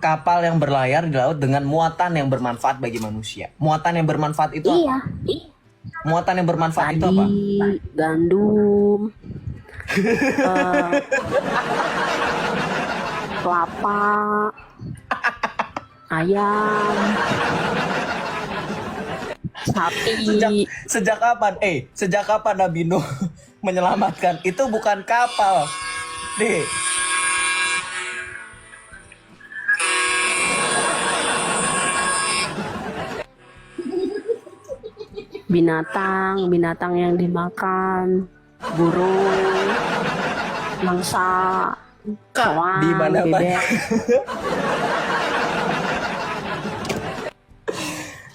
kapal yang berlayar di laut dengan muatan yang bermanfaat bagi manusia. Muatan yang bermanfaat itu apa? Iya. Muatan yang bermanfaat itu Padi, apa? gandum, eh, kelapa, ayam, Sejak sapi. sejak kapan? Sejak kapan Nabi Nuh menyelamatkan? Itu bukan kapal. Deh, Binatang yang dimakan, burung, mangsa, Kak, di keong, mana-mana bebek.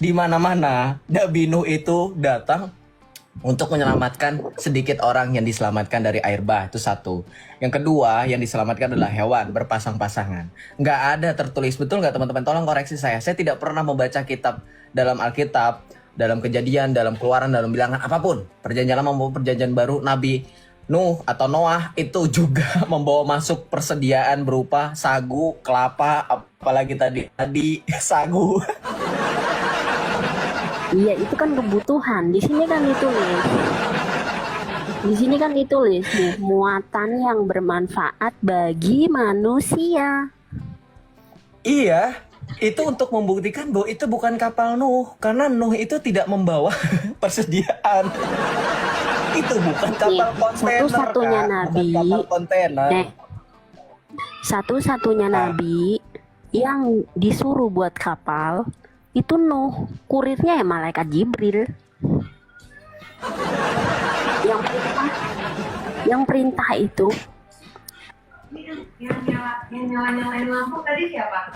di mana-mana Nabi Nuh itu datang untuk menyelamatkan sedikit orang yang diselamatkan dari air bah, itu satu. Yang kedua yang diselamatkan adalah hewan berpasang-pasangan. Nggak ada tertulis, betul nggak teman-teman? Tolong koreksi saya. Saya tidak pernah membaca kitab dalam Alkitab, dalam Kejadian, dalam Keluaran, dalam Bilangan apapun. Perjanjian Lama maupun Perjanjian Baru, Nabi Nuh atau Noah itu juga membawa masuk persediaan berupa sagu, kelapa, apalagi tadi sagu. Iya, itu kan kebutuhan. Di sini kan ditulis. Di sini kan ditulis nih, muatan yang bermanfaat bagi manusia. Iya, itu untuk membuktikan bahwa itu bukan kapal Nuh, karena Nuh itu tidak membawa persediaan. Itu bukan Nih, kapal kontainer, satu-satunya Kak. Bukan nabi, kapal kontainer. nih, satu-satunya Ah, nabi yang disuruh buat kapal itu Nuh. Kurirnya ya malaikat Jibril. Yang perintah, yang perintah itu Yang nyala-nyalain lampu tadi siapa?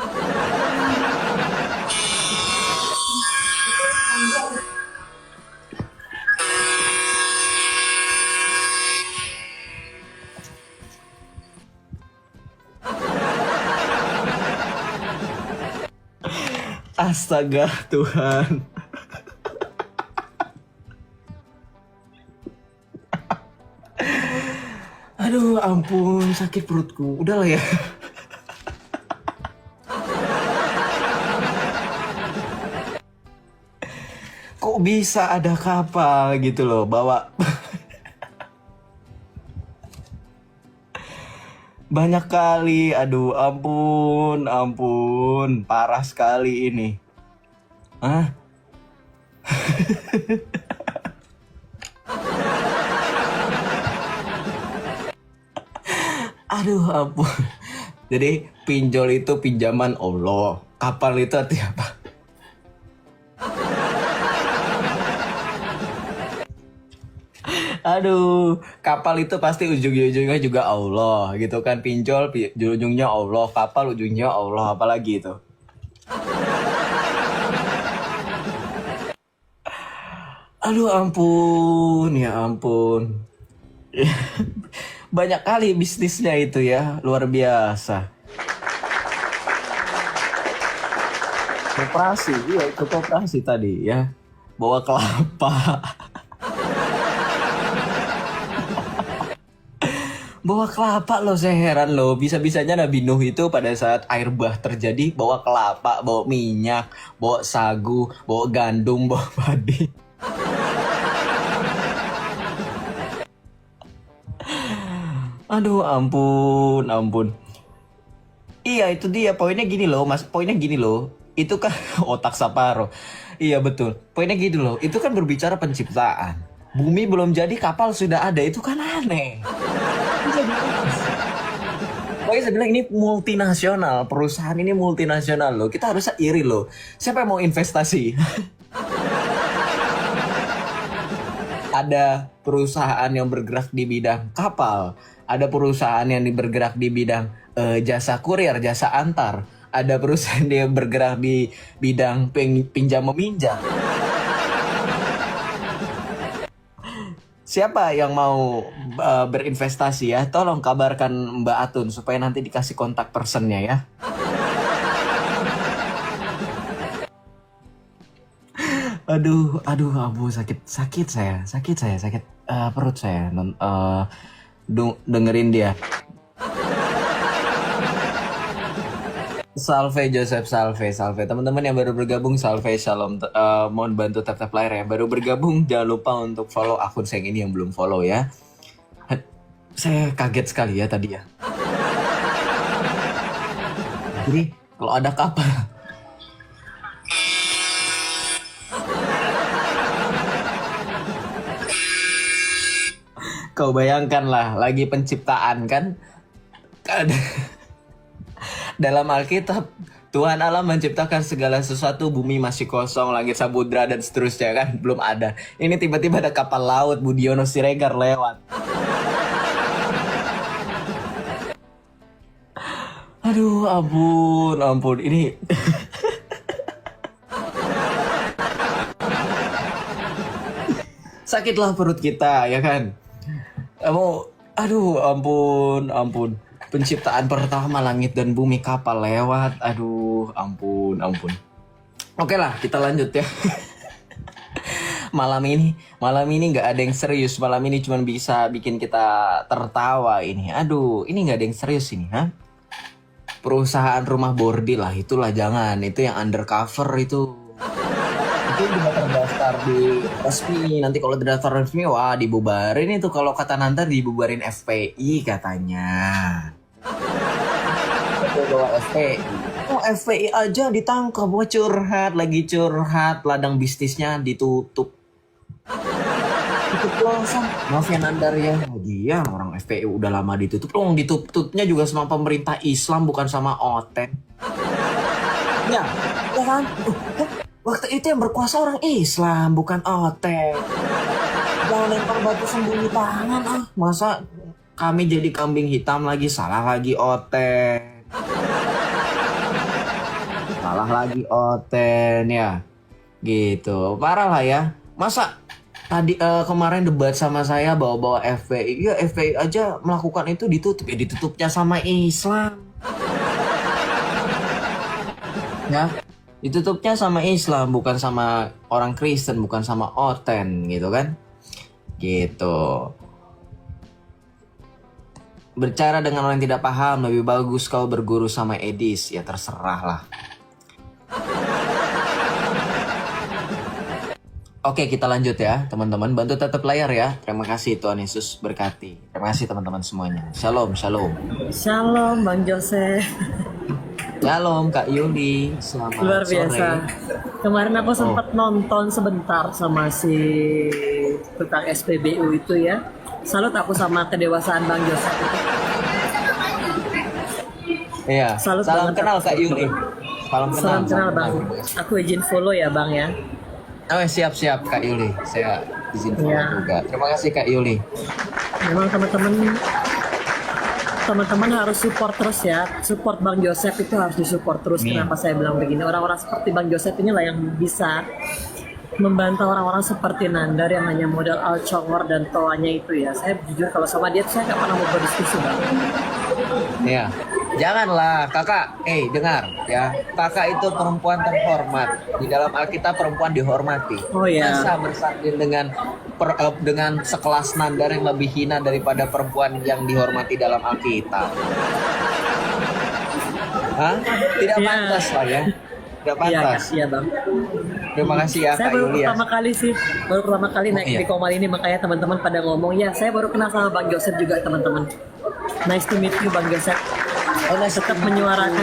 astaga Tuhan. Aduh, ampun, sakit perutku. Udahlah ya. Kok bisa ada kapal gitu loh, bawa banyak kali. Aduh, ampun, ampun. Parah sekali ini. Hah? Aduh, ampun. Jadi pinjol itu pinjaman Allah. Kapal itu artinya apa? Aduh, kapal itu pasti ujung-ujungnya juga Allah gitu kan. Pinjol ujungnya Allah, kapal ujungnya Allah, apalagi itu. Aduh, ampun, ya ampun. Banyak kali bisnisnya itu ya, luar biasa. Koperasi, iya itu koperasi tadi ya. Bawa kelapa. Bawa kelapa loh, saya heran loh. Bisa-bisanya Nabi Nuh itu pada saat air bah terjadi bawa kelapa, bawa minyak, bawa sagu, bawa gandum, bawa padi. Aduh, ampun, ampun. Iya, itu dia. Poinnya gini loh, Mas. Poinnya gini loh. Itu kan otak Saparo. Iya, betul. Poinnya gini loh. Itu kan berbicara penciptaan. Bumi belum jadi, kapal sudah ada. Itu kan aneh. Pokoknya saya bilang ini multinasional. Perusahaan ini multinasional loh. Kita harusnya iri loh. Siapa yang mau investasi? Ada perusahaan yang bergerak di bidang kapal, ada perusahaan yang bergerak di bidang jasa kurir, jasa antar, ada perusahaan yang bergerak di bidang pinjam meminjam. Siapa yang mau berinvestasi ya? Tolong kabarkan Mbak Atun supaya nanti dikasih kontak personnya ya. Aduh, abu sakit perut saya. Dengerin dia. Salve Joseph, salve, salve. Teman-teman yang baru bergabung, salve, shalom. Mohon bantu tap-tap layar ya. Baru bergabung, jangan lupa untuk follow akun saya ini yang belum follow ya. Saya kaget sekali ya tadi ya. Jadi kalau ada kapal, kau bayangkan lah, lagi penciptaan kan? Dalam Alkitab, Tuhan Allah menciptakan segala sesuatu, bumi masih kosong, langit samudra dan seterusnya kan belum ada. Ini tiba-tiba ada kapal laut, Budiono Siregar lewat. Aduh, ampun, ampun. Ini sakitlah perut kita, ya kan? Kamu, aduh, ampun, ampun. Penciptaan pertama langit dan bumi, kapal lewat. Aduh, ampun, ampun. Oke lah, kita lanjut ya. Malam ini nggak ada yang serius. Malam ini cuma bisa bikin kita tertawa ini. Aduh, ini nggak ada yang serius ini, ha? Perusahaan rumah bordil lah, itulah jangan. Itu yang undercover itu. Itu udah terdaftar di resmi. Nanti kalau terdaftar resmi, wah dibubarin itu. Kalau kata Nantar dibubarin FPI katanya. Bawa FPI. Oh, FPI aja ditangkap, wah curhat, lagi curhat, ladang bisnisnya ditutup. Tutup langsung. Maaf ya Nandar ya. Iya, orang FPI udah lama ditutup. Loh, ditutupnya juga sama pemerintah Islam, bukan sama OTEN. Ya, ya kan? Waktu itu yang berkuasa orang Islam, bukan OTEN. Jangan lempar batu sembunyi tangan ah. Masa kami jadi kambing hitam lagi, salah lagi OTEN. Salah lagi OTEN ya. Gitu. Parah lah ya. Masa tadi kemarin debat sama saya bawa-bawa FPI. Ya FPI aja melakukan itu ditutup. Ya ditutupnya sama Islam. Ya. Ditutupnya sama Islam, bukan sama orang Kristen, bukan sama OTEN gitu kan. Gitu. Bercara dengan orang yang tidak paham, lebih bagus kau berguru sama Edis. Ya terserah lah. Oke, kita lanjut ya teman-teman. Bantu tetap layar ya. Terima kasih, Tuhan Yesus berkati. Terima kasih teman-teman semuanya. Shalom, shalom. Shalom Bang Joseph. Shalom Kak Yuli. Selamat Luar sore. biasa. Kemarin aku sempat nonton sebentar sama si tentang SPBU itu ya. Salut aku sama kedewasaan Bang Joseph itu. Iya. Salut Salam banget kenal aku. Kak Yuli. Salam kenal. Salam kenal Bang. Aku izin follow ya Bang ya. Oh siap Kak Yuli. Saya izin follow Iya. juga. Terima kasih Kak Yuli. Memang teman-teman harus support terus ya. Support Bang Joseph itu harus disupport terus. Amin. Kenapa saya bilang begini? Orang-orang seperti Bang Joseph inilah yang bisa membantah orang-orang seperti Nandar yang hanya modal alcongor dan toanya itu ya. Saya jujur kalau sama dia saya nggak pernah mau berdiskusi Bang. Iya. Janganlah kakak, dengar ya. Kakak itu perempuan terhormat. Di dalam Alkitab perempuan dihormati. Oh ya. Masa bersanding dengan sekelas Nandar yang lebih hina daripada perempuan yang dihormati dalam Alkitab? Hah? Tidak Iya. pantas lah ya. Tidak pantas. Iya Bang. Terima kasih ya Saya Kak baru Yuli ya. pertama kali naik iya. di Komal ini, makanya teman-teman pada ngomong ya. Saya baru kenal sama Bang Joseph juga teman-teman. Nice to meet you Bang Joseph. Tetap menyuarakan,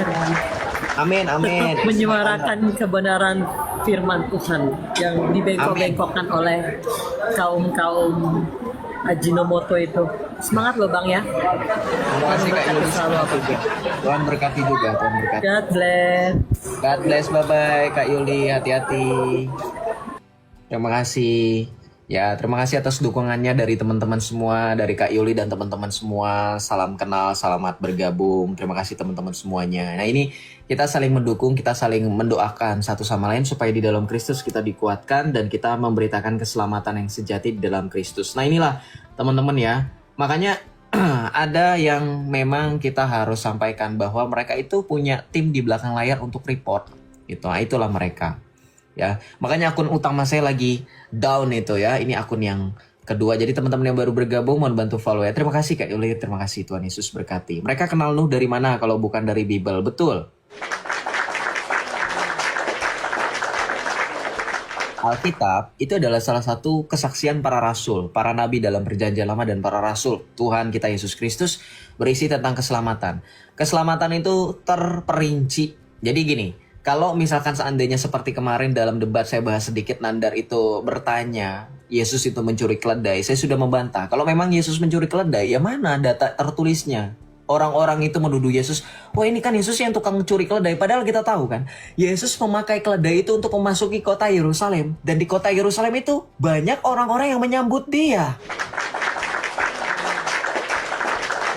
Amin, amin. tetap menyuarakan kebenaran firman Tuhan yang dibengkok-bengkokkan oleh kaum Ajinomoto itu. Semangat loh Bang ya. Terima kasih Kak Yuli. Tuhan berkati juga. Tuhan berkati. God bless. God bless, bye-bye Kak Yuli, hati-hati. Terima kasih. Ya, terima kasih atas dukungannya dari teman-teman semua, dari Kak Yuli dan teman-teman semua. Salam kenal, selamat bergabung. Terima kasih teman-teman semuanya. Nah, ini kita saling mendukung, kita saling mendoakan satu sama lain supaya di dalam Kristus kita dikuatkan dan kita memberitakan keselamatan yang sejati di dalam Kristus. Nah, inilah teman-teman ya. Makanya ada yang memang kita harus sampaikan bahwa mereka itu punya tim di belakang layar untuk report gitu. Nah, itulah mereka ya. Makanya akun utama saya lagi down itu ya. Ini akun yang kedua. Jadi teman-teman yang baru bergabung mohon bantu follow ya. Terima kasih Kak Yuli, terima kasih, Tuhan Yesus berkati. Mereka kenal Nuh dari mana kalau bukan dari Bible? Betul. Alkitab itu adalah salah satu kesaksian para rasul, para nabi dalam perjanjian lama dan para rasul Tuhan kita Yesus Kristus berisi tentang keselamatan. Keselamatan itu terperinci. Jadi gini, kalau misalkan seandainya seperti kemarin dalam debat saya bahas sedikit, Nandar itu bertanya, Yesus itu mencuri keledai, saya sudah membantah. Kalau memang Yesus mencuri keledai, ya mana data tertulisnya? Orang-orang itu menuduh Yesus, wah ini kan Yesus yang tukang curi keledai. Padahal kita tahu kan, Yesus memakai keledai itu untuk memasuki kota Yerusalem. Dan di kota Yerusalem itu banyak orang-orang yang menyambut dia.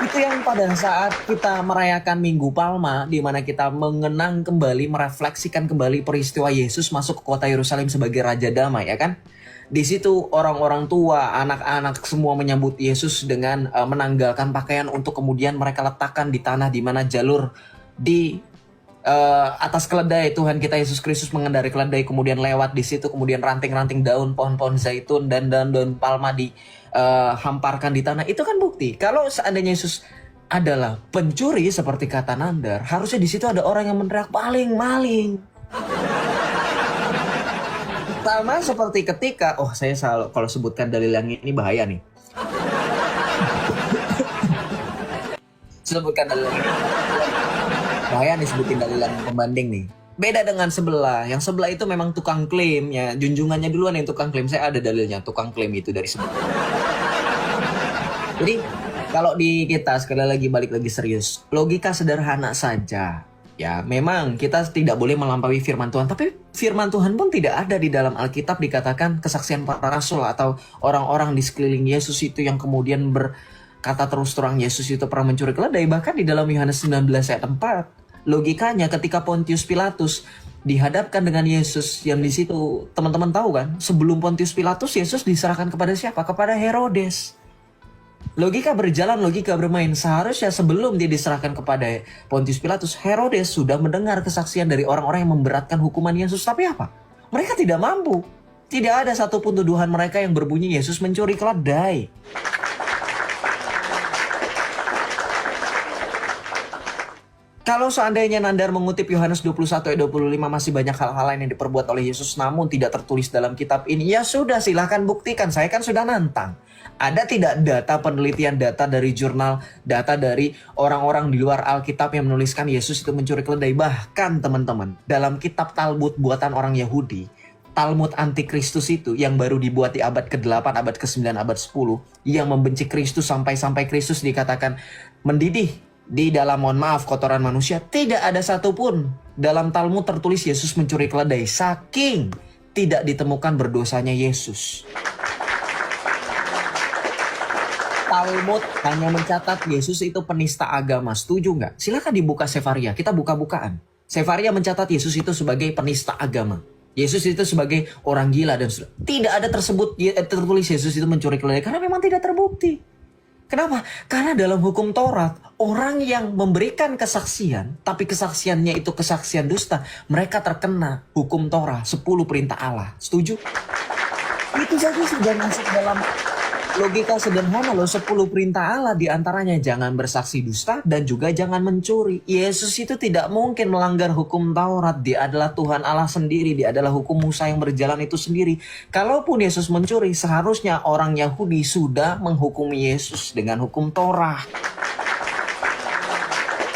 Itu yang pada saat kita merayakan Minggu Palma, di mana kita mengenang kembali, merefleksikan kembali peristiwa Yesus masuk ke kota Yerusalem sebagai Raja Damai, ya kan? Di situ orang-orang tua, anak-anak semua menyambut Yesus dengan menanggalkan pakaian untuk kemudian mereka letakkan di tanah di mana jalur di atas keledai. Tuhan kita Yesus Kristus mengendarai keledai, kemudian lewat di situ, kemudian ranting-ranting daun pohon-pohon zaitun dan daun palma dihamparkan di tanah. Itu kan bukti kalau seandainya Yesus adalah pencuri seperti kata Nandar, harusnya di situ ada orang yang meneriak maling, maling. Sama seperti ketika, saya selalu kalau sebutkan dalil yang ini bahaya nih. Sebutkan dalil yang ini. Bahaya nih sebutin dalil yang pembanding nih. Beda dengan sebelah. Yang sebelah itu memang tukang klaim ya. Junjungannya duluan yang tukang klaim. Saya ada dalilnya, tukang klaim itu dari sebelah. Jadi kalau di kita sekali lagi balik lagi serius. Logika sederhana saja. Ya, memang kita tidak boleh melampaui firman Tuhan. Tapi firman Tuhan pun tidak ada di dalam Alkitab dikatakan kesaksian para rasul atau orang-orang di sekeliling Yesus itu yang kemudian berkata terus terang Yesus itu pernah mencuri keledai. Bahkan di dalam Yohanes 19 ayat 4. Logikanya ketika Pontius Pilatus dihadapkan dengan Yesus, yang di situ teman-teman tahu kan, sebelum Pontius Pilatus Yesus diserahkan kepada siapa? Kepada Herodes. Logika berjalan, logika bermain. Seharusnya sebelum dia diserahkan kepada Pontius Pilatus, Herodes sudah mendengar kesaksian dari orang-orang yang memberatkan hukuman Yesus. Tapi apa? Mereka tidak mampu. Tidak ada satupun tuduhan mereka yang berbunyi Yesus mencuri keledai. Kalau seandainya Nandar mengutip Yohanes 21 ayat 25, masih banyak hal-hal lain yang diperbuat oleh Yesus namun tidak tertulis dalam kitab ini. Ya sudah, silahkan buktikan. Saya kan sudah nantang. Ada tidak data penelitian, data dari jurnal, data dari orang-orang di luar Alkitab yang menuliskan Yesus itu mencuri keledai? Bahkan teman-teman, dalam kitab Talmud buatan orang Yahudi, Talmud Antikristus itu yang baru dibuat di abad ke-8, abad ke-9, abad 10, yang membenci Kristus sampai Kristus dikatakan mendidih di dalam, mohon maaf, kotoran manusia. Tidak ada satupun dalam Talmud tertulis Yesus mencuri keledai, saking tidak ditemukan berdosanya Yesus. Talmud hanya mencatat Yesus itu penista agama. Setuju nggak? Silakan dibuka Sefaria. Kita buka-bukaan. Sefaria mencatat Yesus itu sebagai penista agama. Yesus itu sebagai orang gila dan tidak ada tertulis Yesus itu mencuri keledai karena memang tidak terbukti. Kenapa? Karena dalam hukum Taurat, orang yang memberikan kesaksian, tapi kesaksiannya itu kesaksian dusta, mereka terkena hukum Taurat, 10 perintah Allah. Setuju? Itu saja sudah masuk dalam logika sederhana loh, 10 perintah Allah, diantaranya jangan bersaksi dusta dan juga jangan mencuri. Yesus itu tidak mungkin melanggar hukum Taurat. Dia adalah Tuhan Allah sendiri. Dia adalah hukum Musa yang berjalan itu sendiri. Kalaupun Yesus mencuri, seharusnya orang Yahudi sudah menghukumi Yesus dengan hukum Taurat.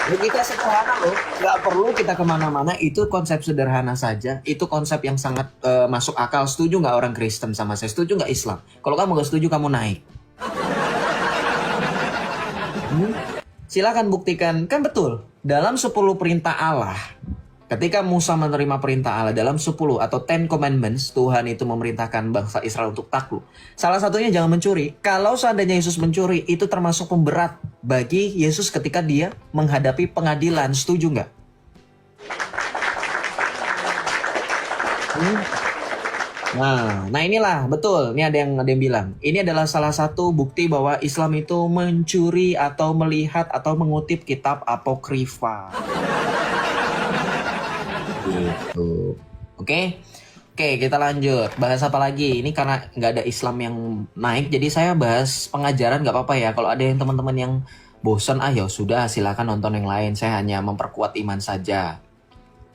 Logika sederhana loh, nggak perlu kita kemana-mana. Itu konsep sederhana saja. Itu konsep yang sangat masuk akal. Setuju nggak orang Kristen sama saya? Setuju nggak Islam? Kalau kamu nggak setuju, kamu naik. Silakan buktikan. Kan betul. Dalam 10 perintah Allah, ketika Musa menerima perintah Allah dalam 10 atau 10 commandments, Tuhan itu memerintahkan bangsa Israel untuk takluk. Salah satunya jangan mencuri. Kalau seandainya Yesus mencuri, itu termasuk pemberat bagi Yesus ketika dia menghadapi pengadilan. Setuju nggak? Nah inilah betul. Ini ada yang bilang ini adalah salah satu bukti bahwa Islam itu mencuri atau melihat atau mengutip kitab apokrifa. Gitu. Oke, kita lanjut. Bahas apa lagi? Ini karena nggak ada Islam yang naik, jadi saya bahas pengajaran nggak apa-apa ya. Kalau ada yang teman-teman yang bosan, ya sudah, silakan nonton yang lain. Saya hanya memperkuat iman saja.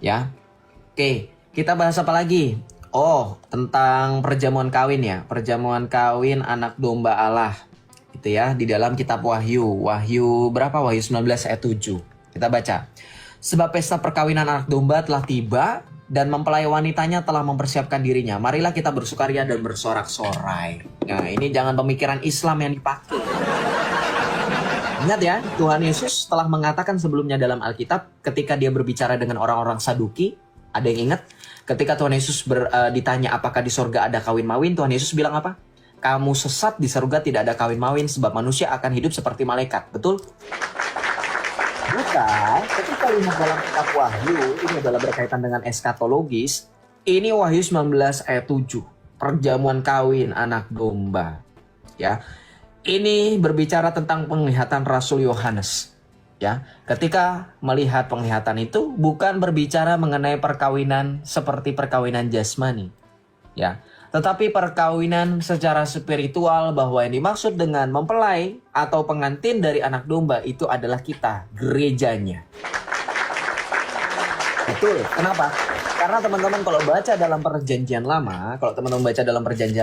Ya. Oke, kita bahas apa lagi? Oh, tentang perjamuan kawin ya. Perjamuan kawin anak domba Allah. Itu ya, di dalam kitab Wahyu. Wahyu berapa? Wahyu 19 ayat 7. Kita baca. Sebab pesta perkawinan anak domba telah tiba dan mempelai wanitanya telah mempersiapkan dirinya. Marilah kita bersukaria dan bersorak-sorai. Nah, ini jangan pemikiran Islam yang dipakai. Ingat ya, Tuhan Yesus telah mengatakan sebelumnya dalam Alkitab ketika dia berbicara dengan orang-orang Saduki. Ada yang ingat? Ketika Tuhan Yesus ditanya apakah di sorga ada kawin mawin, Tuhan Yesus bilang apa? Kamu sesat, di sorga tidak ada kawin mawin sebab manusia akan hidup seperti malaikat. Betul? Maka ketika lihat dalam kitab Wahyu, ini adalah berkaitan dengan eskatologis. Ini Wahyu 19 ayat 7. Perjamuan kawin anak domba. Ya. Ini berbicara tentang penglihatan Rasul Yohanes. Ya, ketika melihat penglihatan itu bukan berbicara mengenai perkawinan seperti perkawinan jasmani, ya, tetapi perkawinan secara spiritual, bahwa yang dimaksud dengan mempelai atau pengantin dari anak domba itu adalah kita, gerejanya. Betul. Kenapa? Karena teman-teman kalau baca dalam perjanjian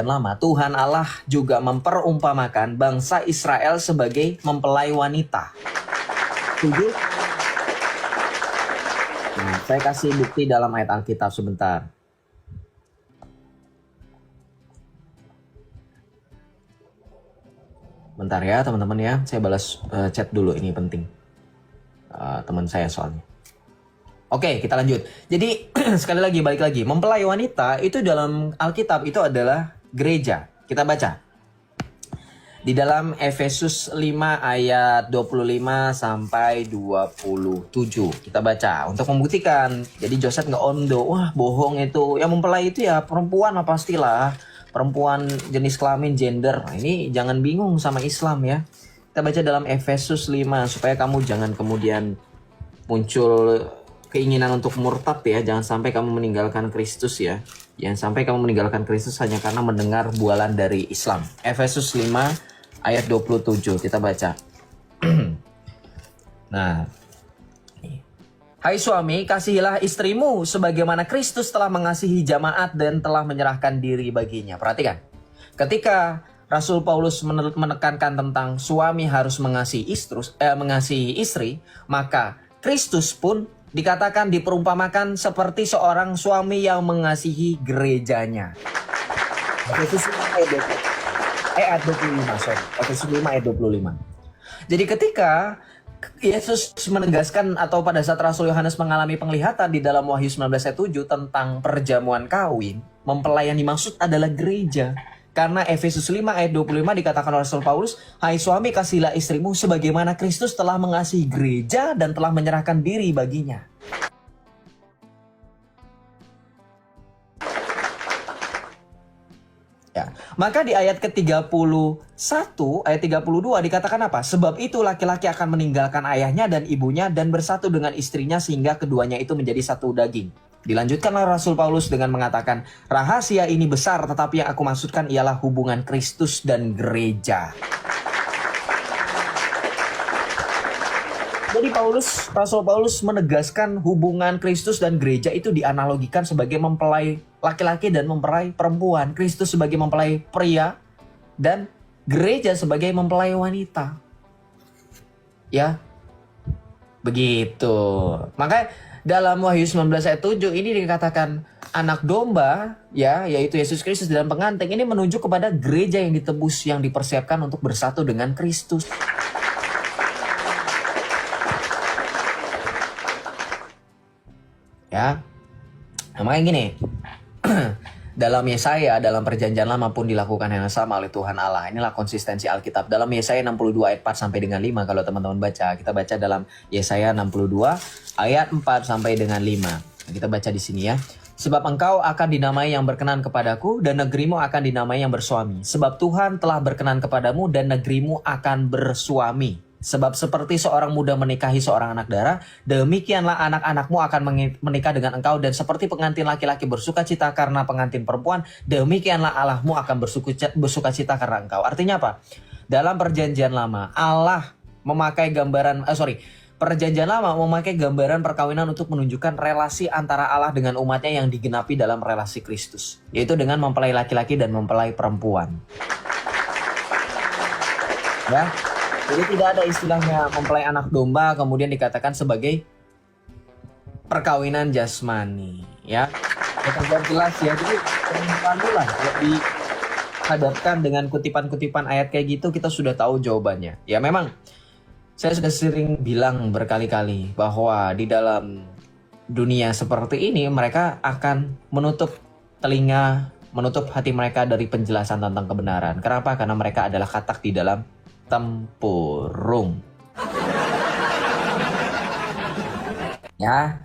lama, Tuhan Allah juga memperumpamakan bangsa Israel sebagai mempelai wanita. Setuju? Nah, saya kasih bukti dalam ayat Alkitab sebentar. Bentar ya teman-teman ya, saya balas chat dulu, ini penting. Teman saya soalnya. Oke, kita lanjut. Jadi sekali lagi, balik lagi. Mempelai wanita itu dalam Alkitab itu adalah gereja. Kita baca. Di dalam Efesus 5 ayat 25 sampai 27. Kita baca untuk membuktikan. Jadi Joseph nggak ondo, wah bohong itu. Yang mempelai itu ya perempuan lah pastilah. Perempuan jenis kelamin, gender. Nah, ini jangan bingung sama Islam ya. Kita baca dalam Efesus 5 supaya kamu jangan kemudian muncul keinginan untuk murtad ya. Jangan sampai kamu meninggalkan Kristus ya. Jangan sampai kamu meninggalkan Kristus hanya karena mendengar bualan dari Islam. Efesus 5 ayat 27 kita baca. Nah, hai suami, kasihilah istrimu sebagaimana Kristus telah mengasihi jamaat dan telah menyerahkan diri baginya. Perhatikan. Ketika Rasul Paulus menekankan tentang suami harus mengasihi istri, maka Kristus pun dikatakan diperumpamakan seperti seorang suami yang mengasihi gerejanya. Efesus 5 ayat 25. Jadi ketika Yesus menegaskan atau pada saat Rasul Yohanes mengalami penglihatan di dalam Wahyu 19 ayat 7 tentang perjamuan kawin, mempelai yang dimaksud adalah gereja. Karena Efesus 5 ayat 25 dikatakan oleh Rasul Paulus, hai suami kasihilah istrimu sebagaimana Kristus telah mengasihi gereja dan telah menyerahkan diri baginya. Ya. Maka di ayat ke-31, ayat 32 dikatakan apa? Sebab itu laki-laki akan meninggalkan ayahnya dan ibunya dan bersatu dengan istrinya sehingga keduanya itu menjadi satu daging. Dilanjutkanlah Rasul Paulus dengan mengatakan, rahasia ini besar tetapi yang aku maksudkan ialah hubungan Kristus dan gereja. Jadi Rasul Paulus menegaskan hubungan Kristus dan gereja itu dianalogikan sebagai mempelai laki-laki dan mempelai perempuan. Kristus sebagai mempelai pria dan gereja sebagai mempelai wanita. Ya, begitu. Maka dalam Wahyu 19 ayat 7 ini dikatakan anak domba, ya, yaitu Yesus Kristus dalam pengantin ini menunjuk kepada gereja yang ditebus, yang dipersiapkan untuk bersatu dengan Kristus. Ya, namanya gini. Dalam Yesaya, dalam perjanjian lama pun dilakukan yang sama oleh Tuhan Allah. Inilah konsistensi Alkitab. Dalam Yesaya 62 ayat 4 sampai dengan 5 kalau teman-teman baca. Kita baca dalam Yesaya 62 ayat 4 sampai dengan 5. Nah, kita baca di sini ya. Sebab engkau akan dinamai yang berkenan kepadaku dan negerimu akan dinamai yang bersuami. Sebab Tuhan telah berkenan kepadamu dan negerimu akan bersuami. Sebab seperti seorang muda menikahi seorang anak darah, demikianlah anak-anakmu akan menikah dengan engkau. Dan seperti pengantin laki-laki bersukacita karena pengantin perempuan, demikianlah Allahmu akan bersukacita karena engkau. Artinya apa? Dalam perjanjian lama, Allah memakai gambaran, Perjanjian Lama memakai gambaran perkawinan untuk menunjukkan relasi antara Allah dengan umatnya yang digenapi dalam relasi Kristus, yaitu dengan mempelai laki-laki dan mempelai perempuan. Ya, jadi tidak ada istilahnya mempelai anak domba kemudian dikatakan sebagai perkawinan jasmani, ya. Sudah jelas ya, jadi lah kalau dihadapkan dengan kutipan-kutipan ayat kayak gitu kita sudah tahu jawabannya. Ya memang saya sudah sering bilang berkali-kali bahwa di dalam dunia seperti ini mereka akan menutup telinga, menutup hati mereka dari penjelasan tentang kebenaran. Kenapa? Karena mereka adalah katak di dalam tempurung. Ya,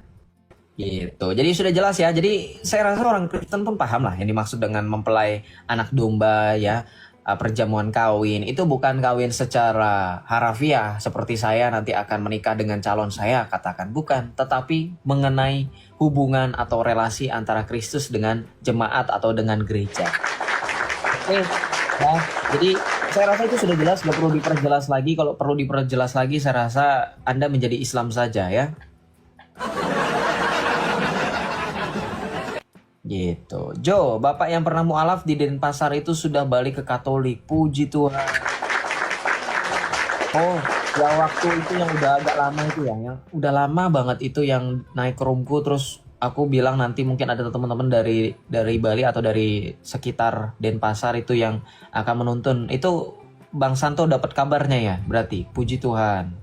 gitu. Jadi sudah jelas ya. Jadi saya rasa orang Kristen pun paham lah yang dimaksud dengan mempelai anak domba ya. Perjamuan kawin itu bukan kawin secara harafiah seperti saya nanti akan menikah dengan calon saya, katakan bukan, tetapi mengenai hubungan atau relasi antara Kristus dengan jemaat atau dengan gereja. Oke, nah, jadi saya rasa itu sudah jelas, nggak perlu diperjelas lagi. Kalau perlu diperjelas lagi, saya rasa Anda menjadi Islam saja ya. Gitu. Jo, bapak yang pernah mualaf di Denpasar itu sudah balik ke Katolik. Puji Tuhan. Oh, ya waktu itu yang udah agak lama itu ya, yang udah lama banget itu yang naik ke roomku terus aku bilang nanti mungkin ada teman-teman dari Bali atau dari sekitar Denpasar itu yang akan menuntun. Itu Bang Santo dapat kabarnya ya, berarti. Puji Tuhan.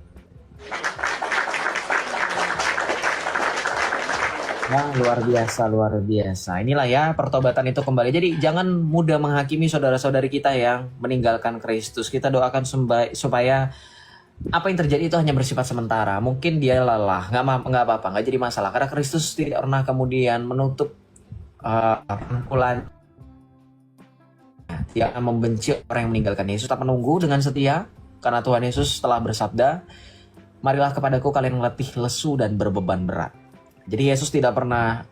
Wah, luar biasa, luar biasa. Inilah ya pertobatan itu kembali. Jadi jangan mudah menghakimi saudara-saudari kita yang meninggalkan Kristus. Kita doakan supaya apa yang terjadi itu hanya bersifat sementara. Mungkin dia lelah, nggak apa-apa, nggak jadi masalah. Karena Kristus tidak pernah kemudian menutup rangkulan. Dia akan membenci orang yang meninggalkan Yesus. Tetap menunggu dengan setia, karena Tuhan Yesus telah bersabda, "Marilah kepadaku kalian yang letih, lesu, dan berbeban berat." Jadi Yesus tidak pernah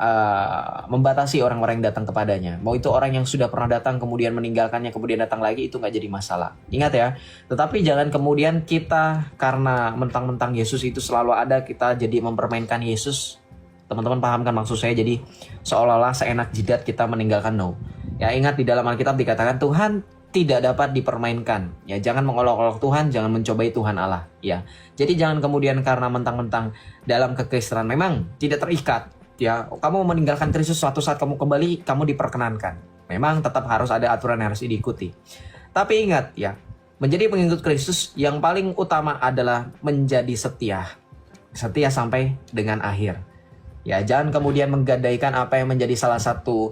membatasi orang-orang yang datang kepadanya. Mau itu orang yang sudah pernah datang kemudian meninggalkannya kemudian datang lagi, itu nggak jadi masalah. Ingat ya, tetapi jangan kemudian kita karena mentang-mentang Yesus itu selalu ada, kita jadi mempermainkan Yesus. Teman-teman paham kan maksud saya? Jadi seolah-olah seenak jidat kita meninggalkan. No. Ya ingat di dalam Alkitab dikatakan Tuhan tidak dapat dipermainkan. Ya jangan mengolok-olok Tuhan, jangan mencobai Tuhan Allah. Ya, jadi jangan kemudian karena mentang-mentang dalam kekristenan memang tidak terikat. Ya, kamu meninggalkan Kristus suatu saat kamu kembali, kamu diperkenankan. Memang tetap harus ada aturan yang harus diikuti. Tapi ingat ya, menjadi pengikut Kristus yang paling utama adalah menjadi setia. Setia sampai dengan akhir. Ya, jangan kemudian menggadaikan apa yang menjadi salah satu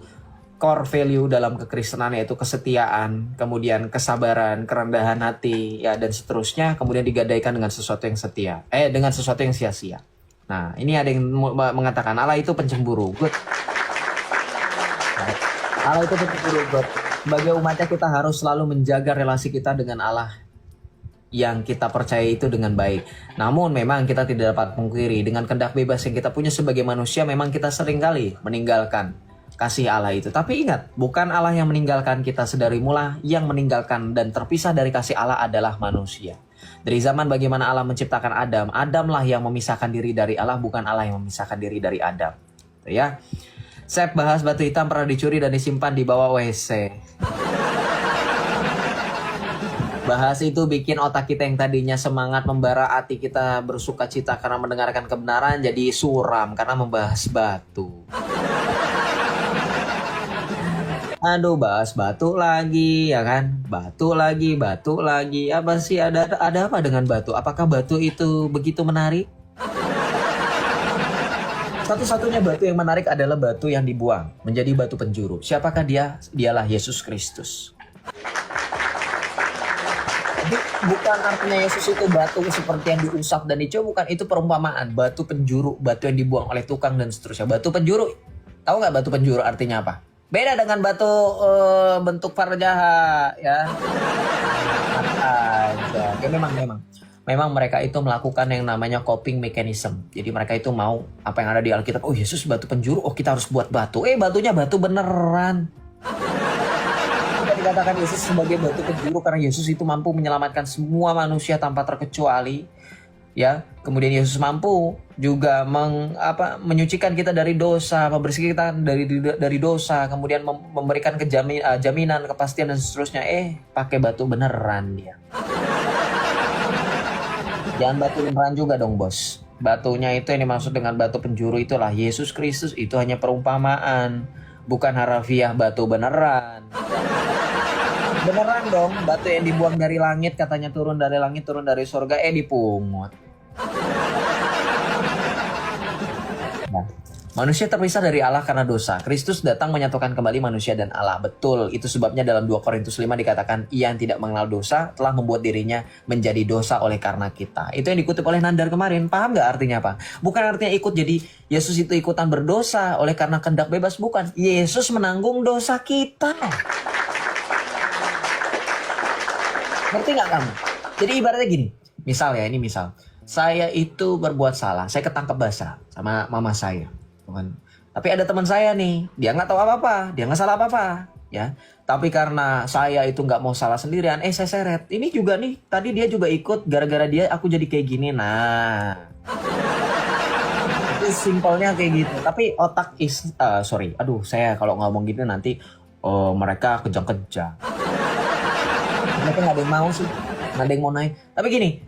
core value dalam kekristenan, yaitu kesetiaan, kemudian kesabaran, kerendahan hati, ya dan seterusnya, kemudian digadaikan dengan sesuatu yang setia, dengan sesuatu yang sia-sia. Nah, ini ada yang mengatakan Allah itu pencemburu. Good. Allah itu pencemburu. Good. Sebagai umatnya kita harus selalu menjaga relasi kita dengan Allah yang kita percaya itu dengan baik. Namun memang kita tidak dapat pungkiri dengan kehendak bebas yang kita punya sebagai manusia, memang kita seringkali meninggalkan kasih Allah itu. Tapi ingat, bukan Allah yang meninggalkan kita sedari mula. Yang meninggalkan dan terpisah dari kasih Allah adalah manusia. Dari zaman bagaimana Allah menciptakan Adam, Adamlah yang memisahkan diri dari Allah, bukan Allah yang memisahkan diri dari Adam. Gitu ya. Saya bahas batu hitam pernah dicuri dan disimpan di bawah WC. Bahas itu bikin otak kita yang tadinya semangat membara, hati kita bersuka cita karena mendengarkan kebenaran, jadi suram karena membahas batu. Aduh, bahas batu lagi ya kan, batu lagi. Apa sih, ada apa dengan batu? Apakah batu itu begitu menarik? Satu-satunya batu yang menarik adalah batu yang dibuang menjadi batu penjuru. Siapakah dia? Dialah Yesus Kristus. Jadi, bukan artinya Yesus itu batu seperti yang diusap dan dicoba, bukan, itu perumpamaan. Batu penjuru, batu yang dibuang oleh tukang dan seterusnya. Batu penjuru, tahu nggak batu penjuru artinya apa? Beda dengan batu bentuk farjaha ya. Aja. Ya memang mereka itu melakukan yang namanya coping mechanism. Jadi mereka itu mau apa yang ada di Alkitab. Oh, Yesus batu penjuru, oh kita harus buat batu. Batunya batu beneran. Kita dikatakan Yesus sebagai batu penjuru karena Yesus itu mampu menyelamatkan semua manusia tanpa terkecuali. ya. Kemudian Yesus mampu juga menyucikan kita dari dosa, membersihkan kita dari dosa, kemudian memberikan jaminan, kepastian dan seterusnya. Pakai batu beneran dia. Jangan batu beneran juga dong, Bos. Batunya itu yang dimaksud dengan batu penjuru itulah Yesus Kristus. Itu hanya perumpamaan, bukan harafiah batu beneran. Beneran dong, batu yang dibuang dari langit, katanya turun dari langit, turun dari surga, dipungut. Nah, manusia terpisah dari Allah karena dosa. Kristus datang menyatukan kembali manusia dan Allah. Betul, itu sebabnya dalam 2 Korintus 5 dikatakan, ia yang tidak mengenal dosa telah membuat dirinya menjadi dosa oleh karena kita. Itu yang dikutip oleh Nandar kemarin. Paham gak artinya apa? Bukan artinya ikut jadi Yesus itu ikutan berdosa oleh karena kehendak bebas. Bukan. Yesus menanggung dosa kita. Ngerti gak kamu? Jadi ibaratnya gini. Misal. Saya itu berbuat salah. Saya ketangkep basah sama mama saya. Tapi ada teman saya nih, dia nggak tahu apa-apa, dia nggak salah apa-apa, ya. Tapi karena saya itu nggak mau salah sendirian, saya seret. Ini juga nih, tadi dia juga ikut, gara-gara dia aku jadi kayak gini. Nah, itu simpelnya kayak gitu. Tapi otak saya kalau ngomong gitu nanti, mereka kejang-kejang. Mereka nggak ada yang mau sih, nggak ada yang mau naik. Tapi gini.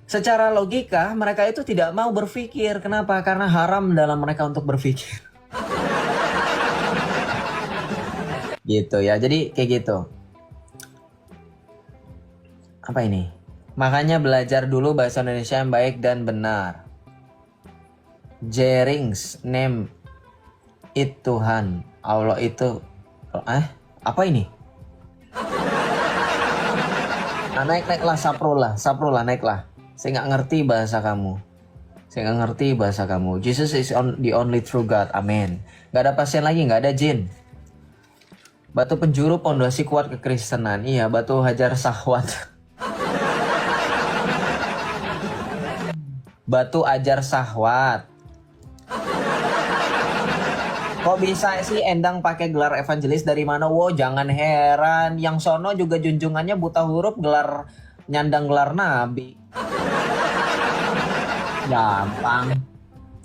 Secara logika mereka itu tidak mau berpikir. Kenapa? Karena haram dalam mereka untuk berpikir. Gitu ya. Jadi kayak gitu. Apa ini? Makanya belajar dulu bahasa Indonesia yang baik dan benar. Jerings name it Tuhan. Allah itu apa ini? Nah, naiklah saprolah naiklah. Saya nggak ngerti bahasa kamu. Jesus is the only true God. Amin. Gak ada pasien lagi, gak ada jin. Batu penjuru pondasi kuat kekristenan. Iya, batu hajar syahwat. Batu ajar syahwat. Kok bisa sih Endang pakai gelar evangelis dari mana? Wow, jangan heran. Yang sono juga junjungannya buta huruf, nyandang gelar nabi. Gampang.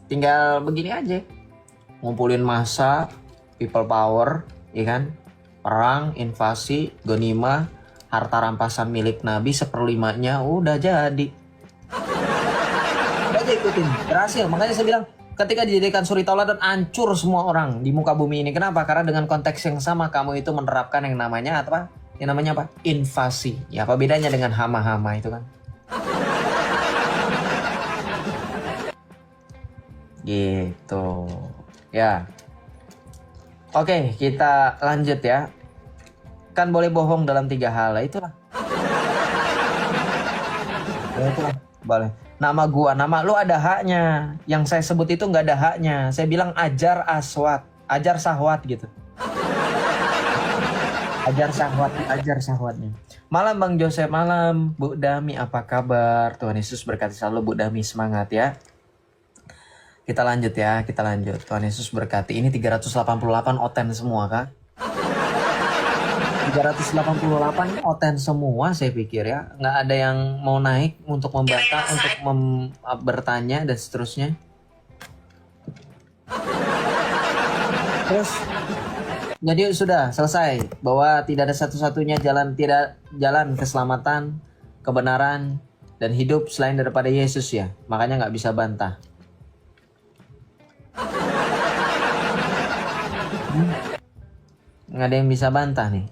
Tinggal begini aja. Ngumpulin massa, people power, ya kan? Perang, invasi, gonima, harta rampasan milik Nabi 1/5-nya udah jadi. Udah aja ikutin. Berhasil. Makanya saya bilang ketika dijadikan suri tauladan hancur semua orang di muka bumi ini. Kenapa? Karena dengan konteks yang sama kamu itu menerapkan yang namanya apa? Yang namanya apa? Invasi. Ya apa bedanya dengan hama-hama itu kan? Gitu. Ya. Oke, kita lanjut ya. Kan boleh bohong dalam 3 hal. Itulah. Itulah. Boleh. Nama lu ada haknya. Yang saya sebut itu nggak ada haknya. Saya bilang ajar syahwat gitu. ajar syahwatnya. Malam Bang Joseph, malam Bu Dami, apa kabar? Tuhan Yesus berkati selalu Bu Dami, semangat ya. Kita lanjut. Tuhan Yesus berkati. Ini 388 oten semua kah? 388 ini oten semua saya pikir ya. Nggak ada yang mau naik untuk membantah, untuk bertanya dan seterusnya. Terus jadi sudah selesai bahwa tidak ada satu-satunya jalan keselamatan, kebenaran dan hidup selain daripada Yesus ya. Makanya nggak bisa bantah. Nggak ada yang bisa bantah nih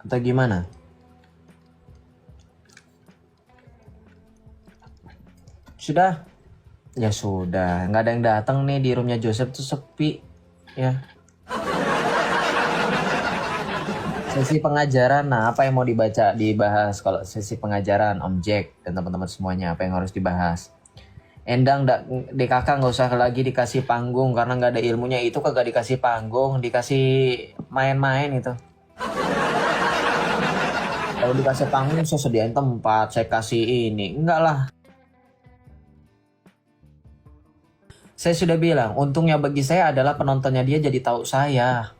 atau gimana? Sudah? Ya sudah, nggak ada yang datang nih, di roomnya Joseph tuh sepi ya. Sesi pengajaran, nah apa yang mau dibahas kalau sesi pengajaran Om Jack dan teman-teman semuanya, apa yang harus dibahas? Endang DKK nggak usah lagi dikasih panggung karena nggak ada ilmunya, itu kagak dikasih panggung, dikasih main-main itu. Kalau dikasih panggung saya sediain tempat, saya kasih ini, enggak lah. Saya sudah bilang, untungnya bagi saya adalah penontonnya dia jadi tahu saya.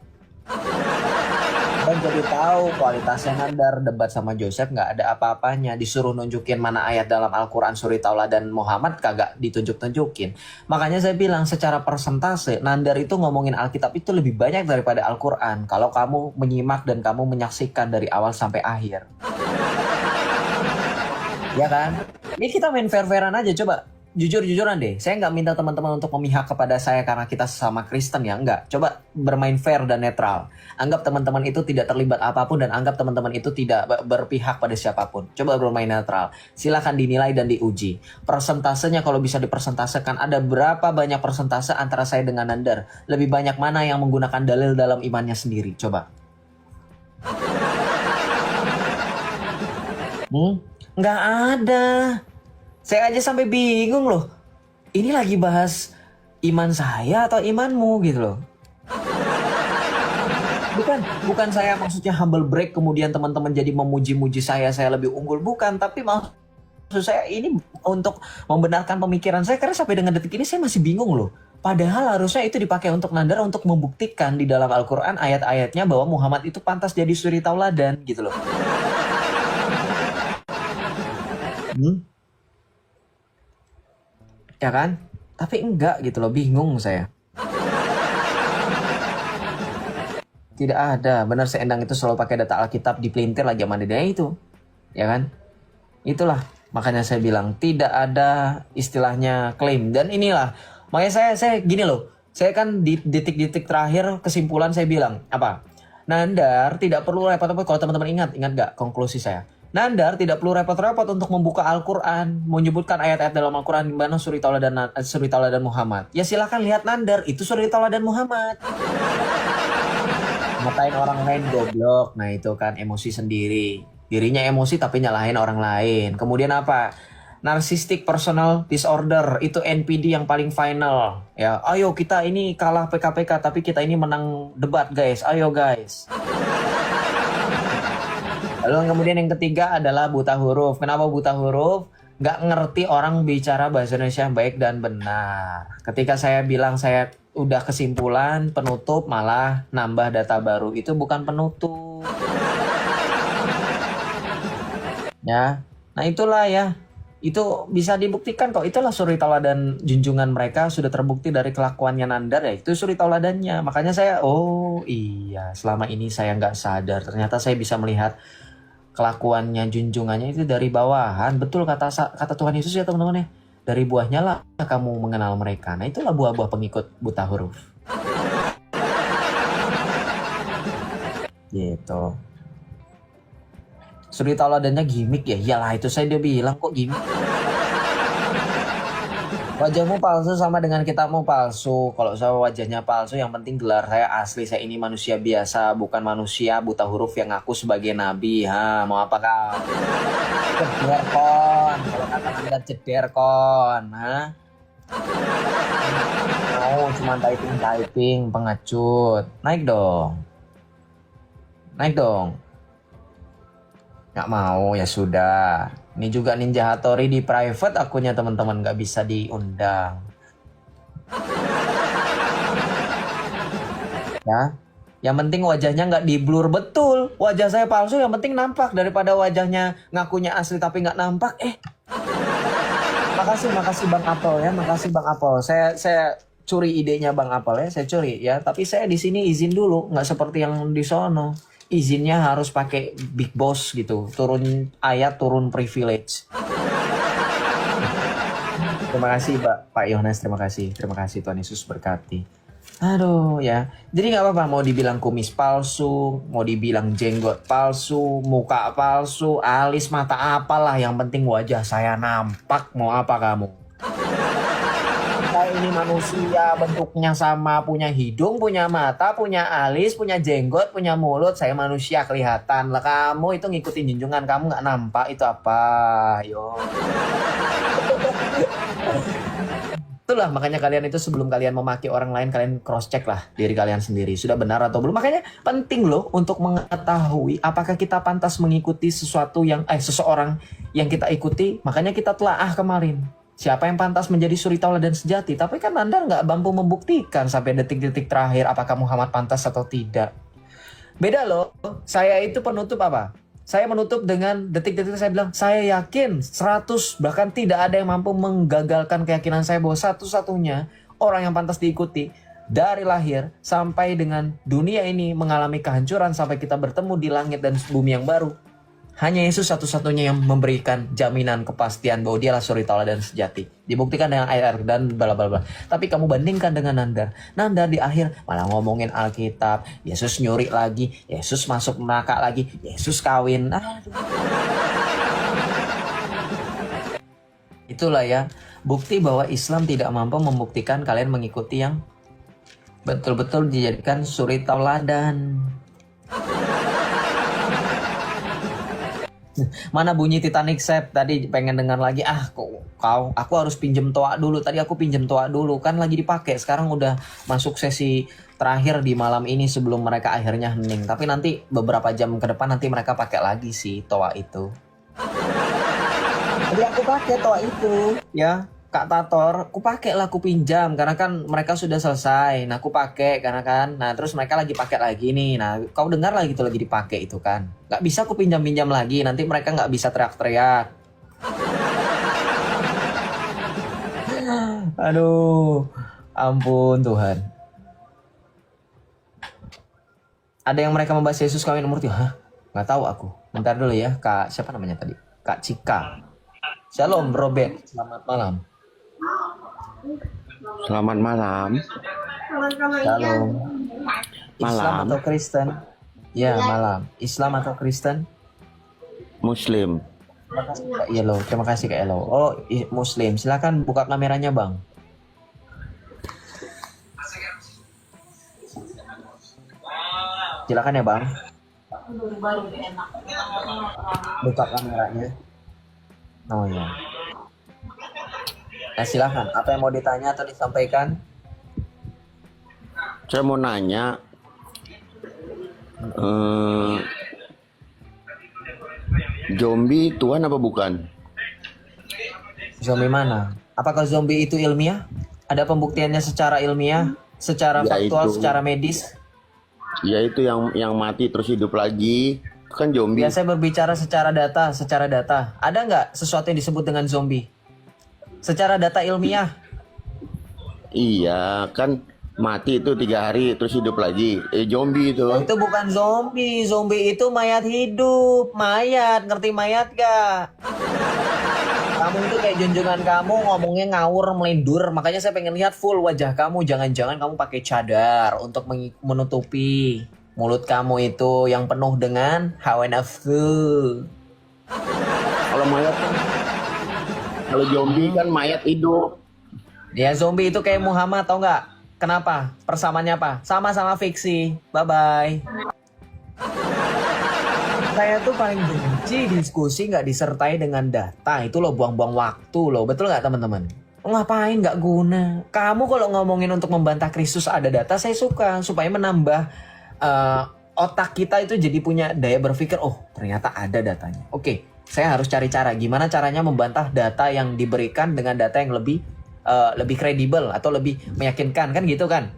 Dan jadi tahu kualitasnya Nandar debat sama Joseph nggak ada apa-apanya. Disuruh nunjukin mana ayat dalam Al-Quran Suri Taula dan Muhammad kagak ditunjuk-tunjukin. Makanya saya bilang secara persentase Nandar itu ngomongin Alkitab itu lebih banyak daripada Al-Quran. Kalau kamu menyimak dan kamu menyaksikan dari awal sampai akhir. Ya kan? Ini kita main fair-fairan aja coba. Jujur-jujuran deh, saya nggak minta teman-teman untuk memihak kepada saya karena kita sesama Kristen ya, nggak. Coba bermain fair dan netral. Anggap teman-teman itu tidak terlibat apapun dan anggap teman-teman itu tidak berpihak pada siapapun. Coba bermain netral. Silahkan dinilai dan diuji. Persentasenya kalau bisa dipersentasekan, ada berapa banyak persentase antara saya dengan Nandar? Lebih banyak mana yang menggunakan dalil dalam imannya sendiri? Coba. Nggak ada. Saya aja sampai bingung loh. Ini lagi bahas iman saya atau imanmu gitu loh. Bukan saya maksudnya humble break kemudian teman-teman jadi memuji-muji saya lebih unggul. Bukan, tapi maksud saya ini untuk membenarkan pemikiran saya. Karena sampai dengan detik ini saya masih bingung loh. Padahal harusnya itu dipakai untuk Nandar untuk membuktikan di dalam Al-Quran ayat-ayatnya bahwa Muhammad itu pantas jadi suri tauladan gitu loh. Ya kan? Tapi enggak gitu loh, bingung saya. Tidak ada, benar Seendang itu selalu pakai data Alkitab dipelintir lagi sama dia itu. Ya kan? Itulah, makanya saya bilang tidak ada istilahnya klaim. Dan inilah, makanya saya gini loh. Saya kan di detik-detik terakhir kesimpulan saya bilang, apa? Nandar tidak perlu repot-repot. Kalau teman-teman ingat gak konklusi saya? Nandar tidak perlu repot-repot untuk membuka Al-Quran, menyebutkan ayat-ayat dalam Al-Quran di mana suri tauladan Muhammad. Ya silahkan lihat Nandar, itu suri tauladan Muhammad. Ngatain orang lain goblok, nah itu kan emosi sendiri. Dirinya emosi tapi nyalahin orang lain. Kemudian apa? Narcissistic personal disorder, itu NPD yang paling final. Ya, ayo kita ini kalah PKPK tapi kita ini menang debat guys, ayo guys. Lalu kemudian yang ketiga adalah buta huruf. Kenapa buta huruf? Nggak ngerti orang bicara bahasa Indonesia yang baik dan benar. Ketika saya bilang saya udah kesimpulan, penutup malah nambah data baru. Itu bukan penutup. Ya, nah itulah ya. Itu bisa dibuktikan kok. Itulah suri tauladan junjungan mereka sudah terbukti dari kelakuannya Nandar ya. Itu suri tauladannya. Makanya saya, oh iya, selama ini saya nggak sadar. Ternyata saya bisa melihat kelakuannya, junjungannya itu dari bawahan. Betul kata Tuhan Yesus ya teman-teman ya. Dari buahnya lah kamu mengenal mereka. Nah itulah buah-buah pengikut buta huruf. Gitu. Suri tauladannya gimmick ya. Iyalah itu saya dia bilang kok gimmick. Wajahmu palsu sama dengan kitabmu palsu. Kalau saya wajahnya palsu, yang penting gelar saya asli. Saya ini manusia biasa, bukan manusia buta huruf yang ngaku sebagai nabi. Mau apa kau? Ceder kon. Kalau kata Anda ceder kon. Mau cuma typing pengecut. Naik dong. Nggak mau, ya sudah. Ini juga Ninja Hattori di private akunnya teman-teman, nggak bisa diundang. Ya, yang penting wajahnya nggak di blur. Betul, wajah saya palsu, yang penting nampak daripada wajahnya ngakunya asli tapi nggak nampak. Makasih Bang Apple ya, makasih Bang Apple. Saya curi idenya Bang Apple ya, saya curi ya. Tapi saya di sini izin dulu, nggak seperti yang di sono. Izinnya harus pakai big boss gitu, turun ayat, turun privilege. Terima kasih Pak Yohanes, terima kasih Tuhan Yesus berkati. Aduh ya, jadi nggak apa-apa mau dibilang kumis palsu, mau dibilang jenggot palsu, muka palsu, alis, mata, apalah, yang penting wajah saya nampak. Mau apa kamu? Saya ini manusia, bentuknya sama, punya hidung, punya mata, punya alis, punya jenggot, punya mulut. Saya manusia kelihatan lah. Kamu itu ngikutin junjungan kamu nggak nampak, itu apa? Yo. Itulah makanya kalian itu sebelum kalian memaki orang lain, kalian cross check lah diri kalian sendiri, sudah benar atau belum. Makanya penting loh untuk mengetahui apakah kita pantas mengikuti sesuatu yang seseorang yang kita ikuti. Makanya kita telaah kemarin. Siapa yang pantas menjadi suri tauladan sejati? Tapi kan Anda nggak mampu membuktikan sampai detik-detik terakhir apakah Muhammad pantas atau tidak. Beda loh. Saya itu penutup apa? Saya menutup dengan detik-detik saya bilang, saya yakin 100 bahkan tidak ada yang mampu menggagalkan keyakinan saya bahwa satu-satunya orang yang pantas diikuti dari lahir sampai dengan dunia ini mengalami kehancuran sampai kita bertemu di langit dan bumi yang baru. Hanya Yesus satu-satunya yang memberikan jaminan kepastian bahwa dialah suri tauladan sejati. Dibuktikan dengan air dan bla bla bla. Tapi kamu bandingkan dengan Nandar. Nandar di akhir malah ngomongin Alkitab. Yesus nyuri lagi. Yesus masuk neraka lagi. Yesus kawin. Itulah ya. Bukti bahwa Islam tidak mampu membuktikan kalian mengikuti yang betul-betul dijadikan suri tauladan. Mana bunyi Titanic Set tadi pengen dengar lagi. Aku harus pinjem toa dulu. Tadi aku pinjem toa dulu kan lagi dipakai. Sekarang udah masuk sesi terakhir di malam ini sebelum mereka akhirnya hening. Tapi nanti beberapa jam ke depan nanti mereka pakai lagi sih toa itu. Tadi aku pakai toa itu ya. Kak Tator, aku pakai lah, aku pinjam karena kan mereka sudah selesai. Nah, aku pakai karena kan, nah terus mereka lagi pakai lagi nih. Nah, kau dengar lagi itu lagi dipakai itu kan. Gak bisa aku pinjam-pinjam lagi, nanti mereka nggak bisa teriak-teriak. Aduh, ampun Tuhan. Ada yang mereka membahas Yesus kawin umur 3. Hah? Nggak tahu aku. Bentar dulu ya, Kak siapa namanya tadi? Kak Cika. Shalom Robert, selamat malam. Selamat malam. Shalom. Islam Malam. atau Kristen? Ya, malam. Islam atau Kristen? Muslim. Terima kasih Kak Yellow. Terima kasih Kak Yellow. Oh, Muslim. Silakan buka kameranya, Bang. Silakan ya, Bang. Buka kameranya. Oh ya. Nah, silakan. Apa yang mau ditanya atau disampaikan? Saya mau nanya, zombie Tuhan apa bukan? Zombie mana? Apakah zombie itu ilmiah? Ada pembuktiannya secara ilmiah, secara Ya, faktual, itu. secara medis? Ya itu yang mati terus hidup lagi, itu kan zombie. Biasa berbicara secara data, secara data. Ada nggak sesuatu yang disebut dengan zombie? Secara data ilmiah. Iya, kan mati itu 3 hari terus hidup lagi. Zombie itu. Itu bukan zombie. Zombie itu mayat hidup. Mayat, ngerti mayat gak? Kamu itu kayak junjungan kamu ngomongnya ngawur, melindur. Makanya saya pengen lihat full wajah kamu. Jangan-jangan kamu pakai cadar untuk menutupi mulut kamu itu yang penuh dengan hawa nafsu. Kalau mayat kan, kalau zombie kan mayat hidup. Ya zombie itu kayak Muhammad, tau nggak? Kenapa? Persamaannya apa? Sama-sama fiksi. Bye-bye. Saya tuh paling benci diskusi nggak disertai dengan data. Itu loh buang-buang waktu loh. Betul nggak teman-teman? Ngapain nggak guna? Kamu kalau ngomongin untuk membantah Kristus ada data, saya suka. Supaya menambah otak kita itu jadi punya daya berpikir. Oh ternyata ada datanya. Oke, saya harus cari cara. Gimana caranya membantah data yang diberikan dengan data yang lebih kredibel atau lebih meyakinkan, kan gitu kan?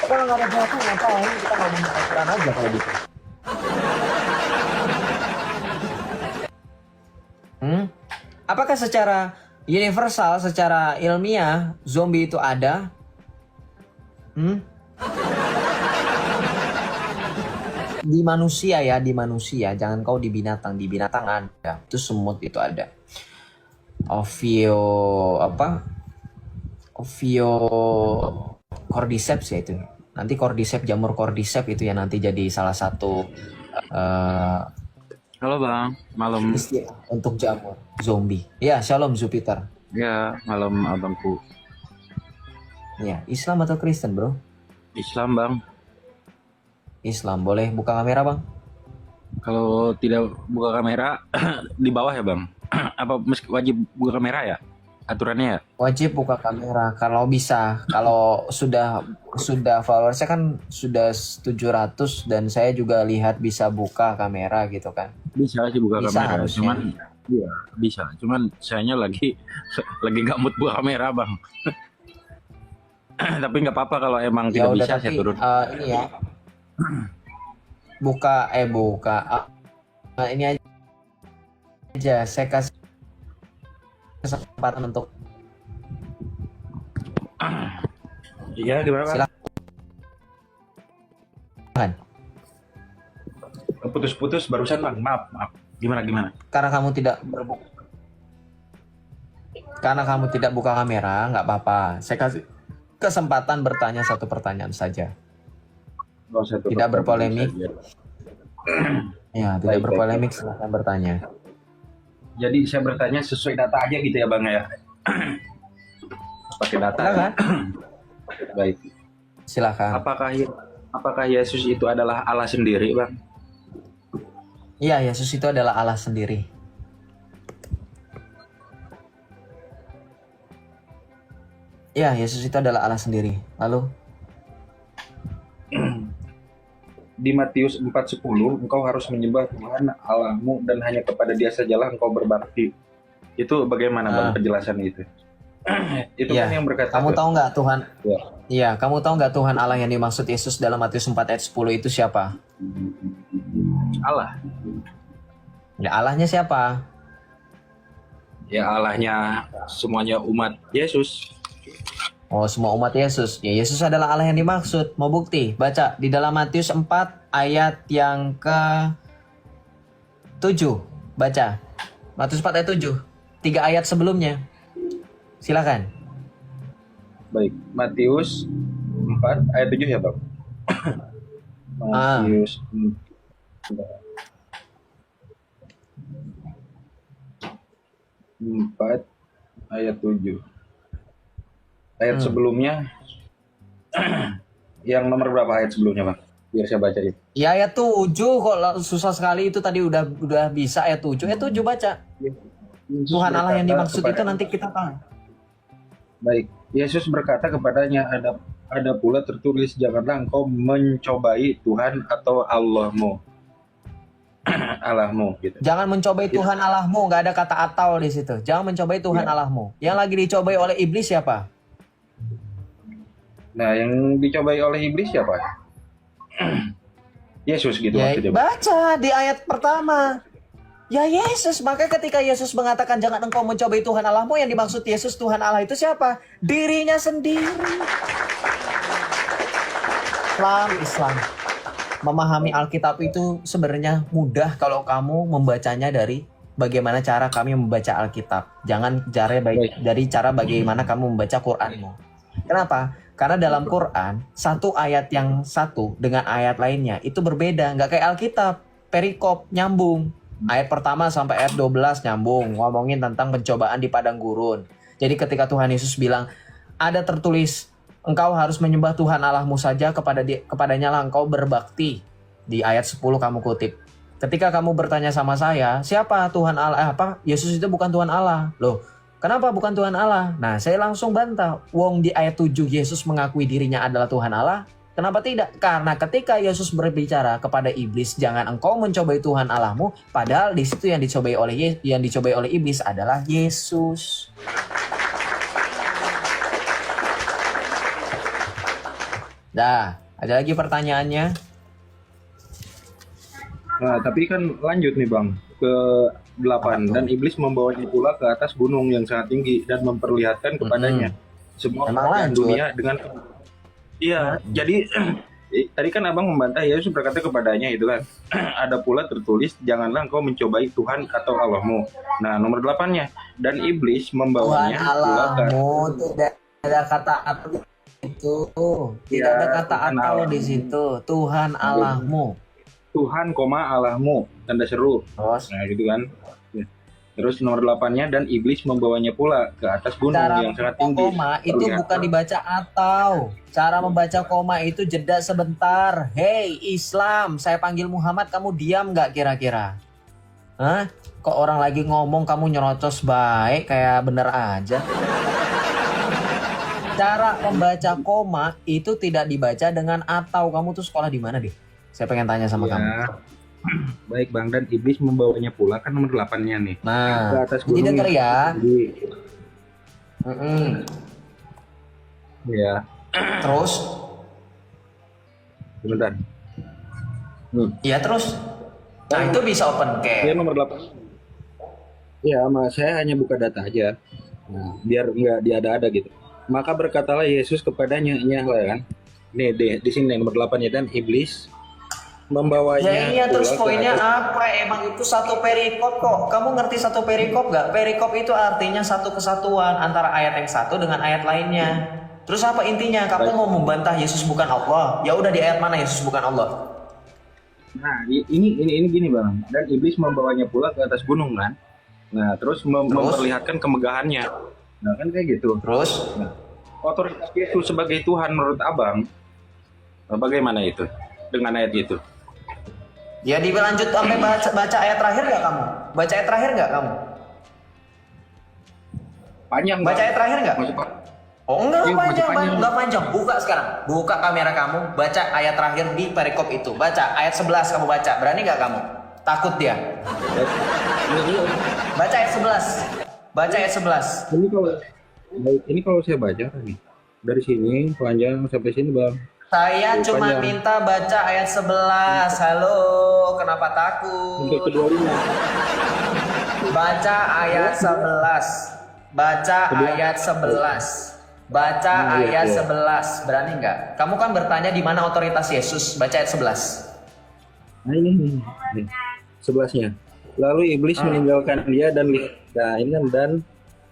Kalau nggak ada data ngapain kita ngomongin aturan aja kalau gitu. Apakah secara universal, secara ilmiah zombie itu ada? Di manusia ya, di manusia. Jangan kau di binatang. Di binatang ada. Itu semut itu ada. Ovio cordyceps ya itu. Nanti cordyceps, jamur cordyceps itu yang nanti jadi salah satu Halo Bang, malam. istilah untuk jamur zombie. Ya, shalom Jupiter. Ya, malam abangku. Ya, Islam atau Kristen, Bro? Islam Bang. Islam. Boleh buka kamera, Bang? Kalau tidak buka kamera di bawah ya Bang. Apa wajib buka kamera ya? Aturannya ya? Wajib buka kamera kalau bisa. Kalau sudah followersnya kan sudah 700 dan saya juga lihat bisa buka kamera gitu kan. Bisa sih buka Bisa kamera. harusnya. Cuman iya bisa. Cuman sayanya lagi nggak mood buka kamera Bang. Tapi nggak apa-apa kalau emang Ya tidak udah bisa saya tapi turun. ini ya. buka. Ini aja, saya kasih kesempatan untuk Iya, gimana Bang? silakan. Putus-putus barusan Bang. Maaf. Gimana? Karena kamu tidak buka kamera, nggak apa-apa. Saya kasih kesempatan bertanya satu pertanyaan saja. Oh, satu Tidak pertanyaan berpolemik. saja. Ya, tidak Baik. berpolemik, silakan bertanya. Jadi saya bertanya sesuai data aja gitu ya Bang ya. Pakai data. Silakan. Baik. Silakan. Apakah Yesus itu adalah Allah sendiri, Bang? Iya, Yesus itu adalah Allah sendiri. Iya, Yesus itu adalah Allah sendiri. Lalu, Di Matius 4:10, engkau harus menyembah Tuhan Allahmu dan hanya kepada Dia sajalah engkau berbakti. Itu bagaimana Bang penjelasan itu? Itu Iya. kan yang berkata kamu tahu nggak Tuhan? Ya. Iya, kamu tahu nggak Tuhan Allah yang dimaksud Yesus dalam Matius 4 ayat 10 itu siapa? Allah. Ya, Allahnya siapa? Ya Allahnya semuanya umat Yesus. Oh, semua umat Yesus. Ya, Yesus adalah Allah yang dimaksud. Mau bukti? Baca di dalam Matius 4 ayat yang ke-7. Baca. Matius 4 ayat 7. 3 ayat sebelumnya. Silakan. Baik, Matius 4 ayat 7 ya, Bang? Matius 4 ayat 7. Ayat sebelumnya yang nomor berapa ayat sebelumnya, Bang? Biar saya baca itu. Ya, ayat 7 kok susah sekali itu tadi udah bisa ayat 7. Ayat 7 baca. Tuhan Allah yang dimaksud itu nanti kita tahu. Baik, Yesus berkata kepadanya, ada pula tertulis, janganlah engkau mencobai Tuhan atau Allahmu. Allahmu gitu. Jangan mencobai Tuhan Allahmu, nggak ada kata atau di situ. Jangan mencobai Tuhan Allahmu. Yang lagi dicobai oleh iblis siapa? Nah, yang dicobai oleh iblis siapa? Yesus gitu Ya, maksudnya. Bang. baca di ayat pertama. Ya Yesus, maka ketika Yesus mengatakan jangan engkau mencobai Tuhan Allahmu, yang dimaksud Yesus Tuhan Allah itu siapa? Dirinya sendiri. Islam. Memahami Alkitab itu sebenarnya mudah kalau kamu membacanya dari bagaimana cara kami membaca Alkitab. Jangan dari cara bagaimana kamu membaca Qur'anmu. Kenapa? Karena dalam Quran, satu ayat yang satu dengan ayat lainnya itu berbeda. Nggak kayak Alkitab, perikop, nyambung. Ayat pertama sampai ayat 12 nyambung, ngomongin tentang pencobaan di padang gurun. Jadi ketika Tuhan Yesus bilang, ada tertulis, engkau harus menyembah Tuhan Allahmu saja, kepadanya lah engkau berbakti. Di ayat 10 kamu kutip. Ketika kamu bertanya sama saya, siapa Tuhan Allah? Yesus itu bukan Tuhan Allah. Loh, kenapa bukan Tuhan Allah? Nah, saya langsung bantah. Wong di ayat 7 Yesus mengakui dirinya adalah Tuhan Allah. Kenapa tidak? Karena ketika Yesus berbicara kepada iblis, jangan engkau mencobai Tuhan Allahmu, padahal di situ yang dicobai oleh iblis adalah Yesus. Dah, ada lagi pertanyaannya? Nah, tapi kan lanjut nih, Bang, ke 8. Dan iblis membawanya pula ke atas gunung yang sangat tinggi dan memperlihatkan kepadanya semua kerajaan dunia dengan. Iya, jadi tadi kan Abang membantah, Yesus berkata kepadanya itu kan, ada pula tertulis, janganlah engkau mencobai Tuhan atau Allahmu. Nah, nomor 8-nya, dan iblis membawanya Tuhan pula ke Allahmu, tidak ada kata atau itu. Tidak ada kata Tuhan atau Allah. di situ. Tuhan Allahmu. Tuhan, Allahmu, tanda seru. Terus Nah, gitu kan. Terus nomor 8-nya, dan iblis membawanya pula ke atas gunung cara yang sangat membaca tinggi. koma itu bukan dibaca atau. Cara membaca koma itu jeda sebentar. Hei Islam, saya panggil Muhammad, kamu diam nggak kira-kira? Hah? Kok orang lagi ngomong kamu nyerocos baik kayak bener aja? Cara membaca koma itu tidak dibaca dengan atau. Kamu tuh sekolah di mana deh? Saya pengen tanya sama kamu. Baik Bang, dan iblis membawanya pula kan nomor 8-nya nih. Ke Nah, atas jadi gunung denger yang ya. tinggi. Mm-mm. Ya, Terus sebentar. Iya terus. Nah itu bisa open Dia cam. nomor 8. Ya, mas saya hanya buka data aja. Nah, biar nggak diada-ada gitu. Maka berkatalah Yesus kepadanya, lah kan. Nih, di sini nomor 8 ya, dan iblis membawanya Ya iya terus pula ke poinnya atas. apa? Emang itu satu perikop kok. Kamu ngerti satu perikop nggak? Perikop itu artinya satu kesatuan antara ayat yang satu dengan ayat lainnya. Terus apa intinya? Kamu mau membantah Yesus bukan Allah? Ya udah di ayat mana Yesus bukan Allah? Nah, ini gini bang. Dan iblis membawanya pula ke atas gunung kan. Nah, terus memperlihatkan kemegahannya. Nah, kan kayak gitu. Terus? Nah, otoritas Yesus sebagai Tuhan menurut abang, bagaimana itu dengan ayat itu? Ya dilanjut sampai baca ayat terakhir nggak kamu? Baca ayat terakhir nggak kamu? Panjang. Baca Bang. ayat terakhir nggak? Masih Oh enggak Iya, panjang, masih panjang. enggak panjang. Buka sekarang. Buka kamera kamu, baca ayat terakhir di perikop itu. Baca ayat 11 kamu baca. Berani nggak kamu? Takut dia. Baca ayat 11. Baca ayat 11. Ini kalau saya baca nih dari sini panjang sampai sini bang. Saya Oh, cuma panjang. minta baca ayat 11. Halo, kenapa takut? Untuk kedua-duanya. Baca ayat 11. Baca ayat 11. Baca ayat 11. Berani nggak? Kamu kan bertanya di mana otoritas Yesus. Baca ayat 11. Nah ini 11-nya. Lalu iblis meninggalkan dia dan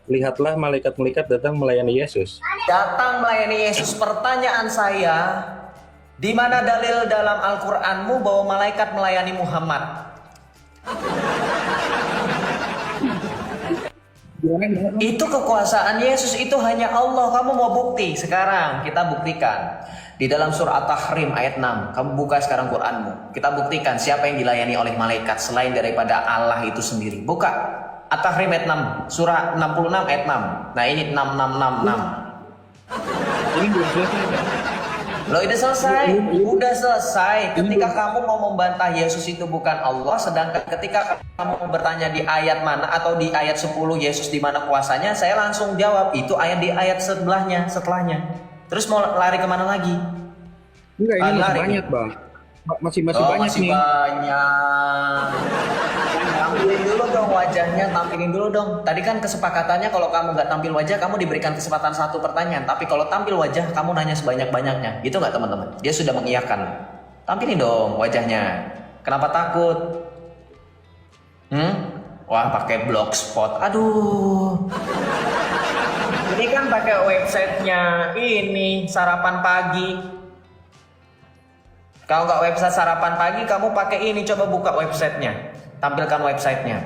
lihatlah malaikat-malaikat datang melayani Yesus. Datang melayani Yesus. Pertanyaan saya, di mana dalil dalam Al-Qur'anmu bahwa malaikat melayani Muhammad? Itu kekuasaan Yesus, itu hanya Allah. Kamu mau bukti? Sekarang kita buktikan. Di dalam surah At-Tahrim ayat 6. Kamu buka sekarang Qur'anmu. Kita buktikan siapa yang dilayani oleh malaikat selain daripada Allah itu sendiri. Buka At-Tahrim ayat 6. Surah 66 ayat 6. Nah ini 6666. Ini belum selesai. Loh udah selesai, udah selesai. Ketika kamu mau membantah Yesus itu bukan Allah, sedangkan ketika kamu bertanya di ayat mana atau di ayat 10 Yesus di mana kuasanya, saya langsung jawab itu ayat di ayat setelahnya. Terus mau lari kemana lagi? Enggak, ini masih Lari. banyak bang. Masih Oh, banyak masih nih. banyak. Tampilin dulu dong wajahnya, tampilin dulu dong. Tadi kan kesepakatannya kalau kamu nggak tampil wajah, kamu diberikan kesempatan satu pertanyaan. Tapi kalau tampil wajah, kamu nanya sebanyak-banyaknya. Gitu nggak teman-teman? Dia sudah mengiyakan. Tampilin dong wajahnya. Kenapa takut? Wah, pakai blogspot. Aduh. Ini kan pakai websitenya ini sarapan pagi. Kalau nggak website sarapan pagi, kamu pakai ini. Coba buka websitenya. Tampilkan websitenya.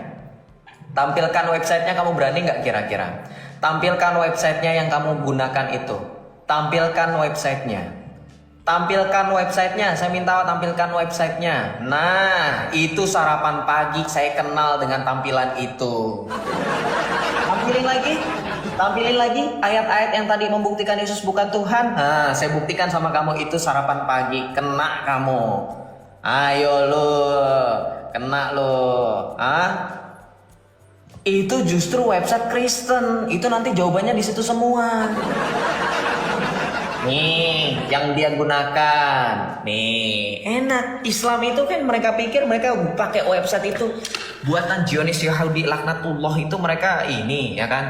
Tampilkan websitenya, kamu berani nggak kira-kira? Tampilkan websitenya yang kamu gunakan itu. Tampilkan websitenya. Tampilkan websitenya. Saya minta tampilkan websitenya. Nah, itu sarapan pagi. Saya kenal dengan tampilan itu. Tampilin lagi. Tampilin lagi ayat-ayat yang tadi membuktikan Yesus bukan Tuhan. Nah, saya buktikan sama kamu itu sarapan pagi. Kena kamu. Ayo lo, kena lo. Itu justru website Kristen. Itu nanti jawabannya di situ semua. Nih, yang dia gunakan. Nih, enak. Islam itu kan mereka pikir mereka pakai website itu buatan Zionis Yahudi laknatullah itu mereka ini, ya kan?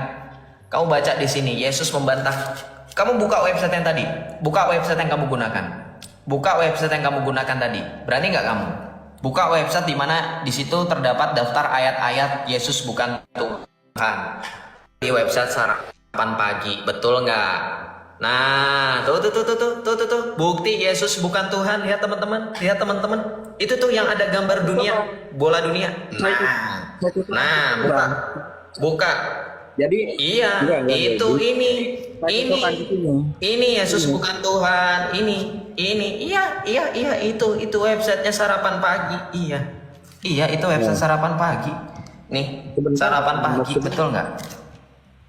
Kamu baca di sini, Yesus membantah. Kamu buka website yang tadi. Buka website yang kamu gunakan. Buka website yang kamu gunakan tadi. Berani nggak kamu? Buka website di mana di situ terdapat daftar ayat-ayat Yesus bukan Tuhan. Di website sarapan pagi, betul nggak? Nah, tuh. Bukti Yesus bukan Tuhan. Lihat teman-teman, lihat teman-teman. Itu tuh yang ada gambar dunia, bola dunia. Nah, buka. Jadi Iya, enggak, itu jadi. ini Yesus bukan Tuhan. Iya, itu websitenya sarapan pagi. Iya, itu website sarapan pagi. Nih, sarapan pagi, betul nggak?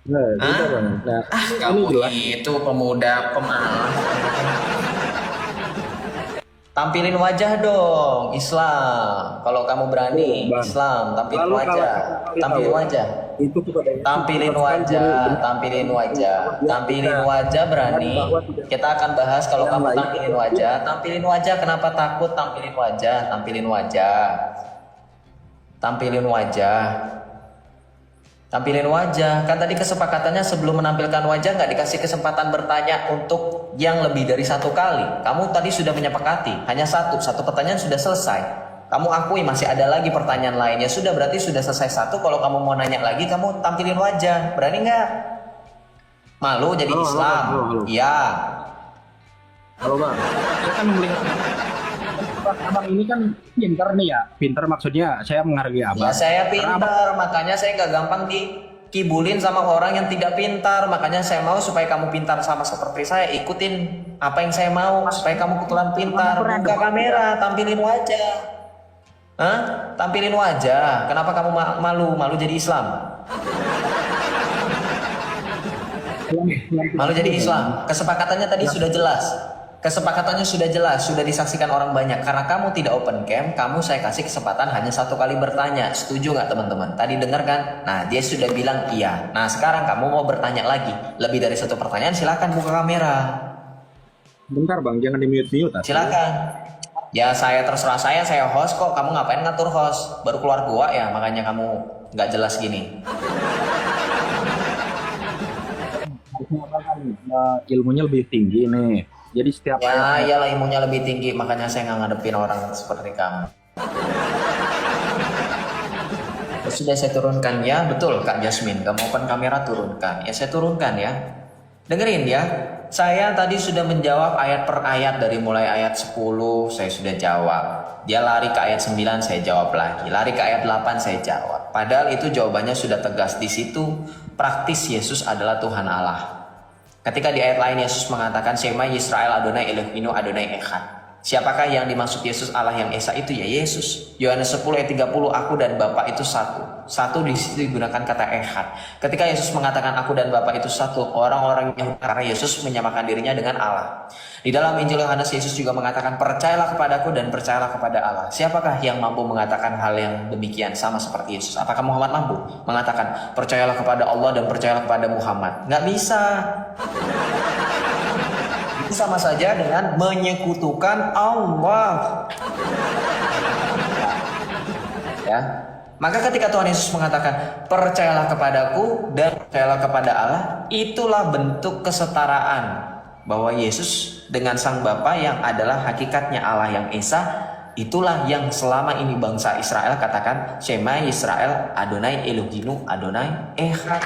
Nah, gitu, Bang. Nah, Kamu ini jelas. itu pemuda pemalas. Tampilin wajah dong, Islam. Kalau kamu berani, Bang. Islam, tampilin Lalu kalau wajah. kita Tampilin tahu- wajah. itu kepada Yesus Tampilin wajah, tampilin wajah, tampilin wajah berani. Kita akan bahas kalau kamu tampilin wajah, tampilin wajah. Kenapa takut? Tampilin wajah, tampilin wajah, tampilin wajah, tampilin wajah. Kan tadi kesepakatannya sebelum menampilkan wajah nggak dikasih kesempatan bertanya untuk yang lebih dari satu kali. Kamu tadi sudah menyepakati, hanya satu pertanyaan sudah selesai. Kamu akui masih ada lagi pertanyaan lainnya. Sudah, berarti sudah selesai satu. Kalau kamu mau nanya lagi, kamu tampilin wajah. Berani nggak? Malu jadi Islam? Iya. Halo bang, Saya kan melihat abang ini kan pintar nih ya. Pintar maksudnya saya menghargai Ya abang. saya Karena pintar, makanya saya nggak gampang dikibulin sama orang yang tidak pintar. Makanya saya mau supaya kamu pintar sama seperti saya. Ikutin apa yang saya mau supaya kamu kebetulan pintar. Buka kamera, tampilin wajah. Hah? Tampilin wajah. Kenapa kamu malu? Malu jadi Islam? Malu jadi Islam. Kesepakatannya tadi sudah jelas. Kesepakatannya sudah jelas, sudah disaksikan orang banyak. Karena kamu tidak open cam, kamu saya kasih kesempatan hanya satu kali bertanya. Setuju nggak teman-teman? Tadi dengar kan? Nah, dia sudah bilang iya. Nah, sekarang kamu mau bertanya lagi. Lebih dari satu pertanyaan, silakan buka kamera. Bentar bang, jangan di mute. Silakan. Ya saya terserah saya host kok. Kamu ngapain ngatur host? Baru keluar gua ya, makanya kamu nggak jelas gini. harusnya abang kan ilmunya lebih tinggi nih. Jadi setiap Ya iyalah ilmunya lebih tinggi, makanya saya nggak ngadepin orang seperti kamu. Ya, sudah saya turunkan ya, betul Kak Jasmine. Kamu open kamera turunkan. Ya saya turunkan ya. Dengerin ya. Saya tadi sudah menjawab ayat per ayat dari mulai ayat 10 saya sudah jawab. Dia lari ke ayat 9 saya jawab lagi. Lari ke ayat 8 saya jawab. Padahal itu jawabannya sudah tegas. Di situ praktis Yesus adalah Tuhan Allah. Ketika di ayat lain Yesus mengatakan Shema Yisrael Adonai Elohinu Adonai Echad. Siapakah yang dimaksud Yesus Allah yang Esa itu? Ya Yesus. Yohanes 10 ayat 30, aku dan Bapa itu satu. Satu di situ digunakan kata Echad. Ketika Yesus mengatakan aku dan Bapa itu satu, orang-orang yang karena Yesus menyamakan dirinya dengan Allah. Di dalam Injil Yohanes Yesus juga mengatakan percayalah kepadaku dan percayalah kepada Allah. Siapakah yang mampu mengatakan hal yang demikian sama seperti Yesus? Apakah Muhammad mampu mengatakan percayalah kepada Allah dan percayalah kepada Muhammad? Nggak bisa. Itu sama saja dengan menyekutukan Allah. Ya. Maka ketika Tuhan Yesus mengatakan percayalah kepadaku dan percayalah kepada Allah, itulah bentuk kesetaraan bahwa Yesus dengan Sang Bapa yang adalah hakikatnya Allah yang Esa, itulah yang selama ini bangsa Israel katakan Shema Yisrael Adonai Elohinu Adonai Echad.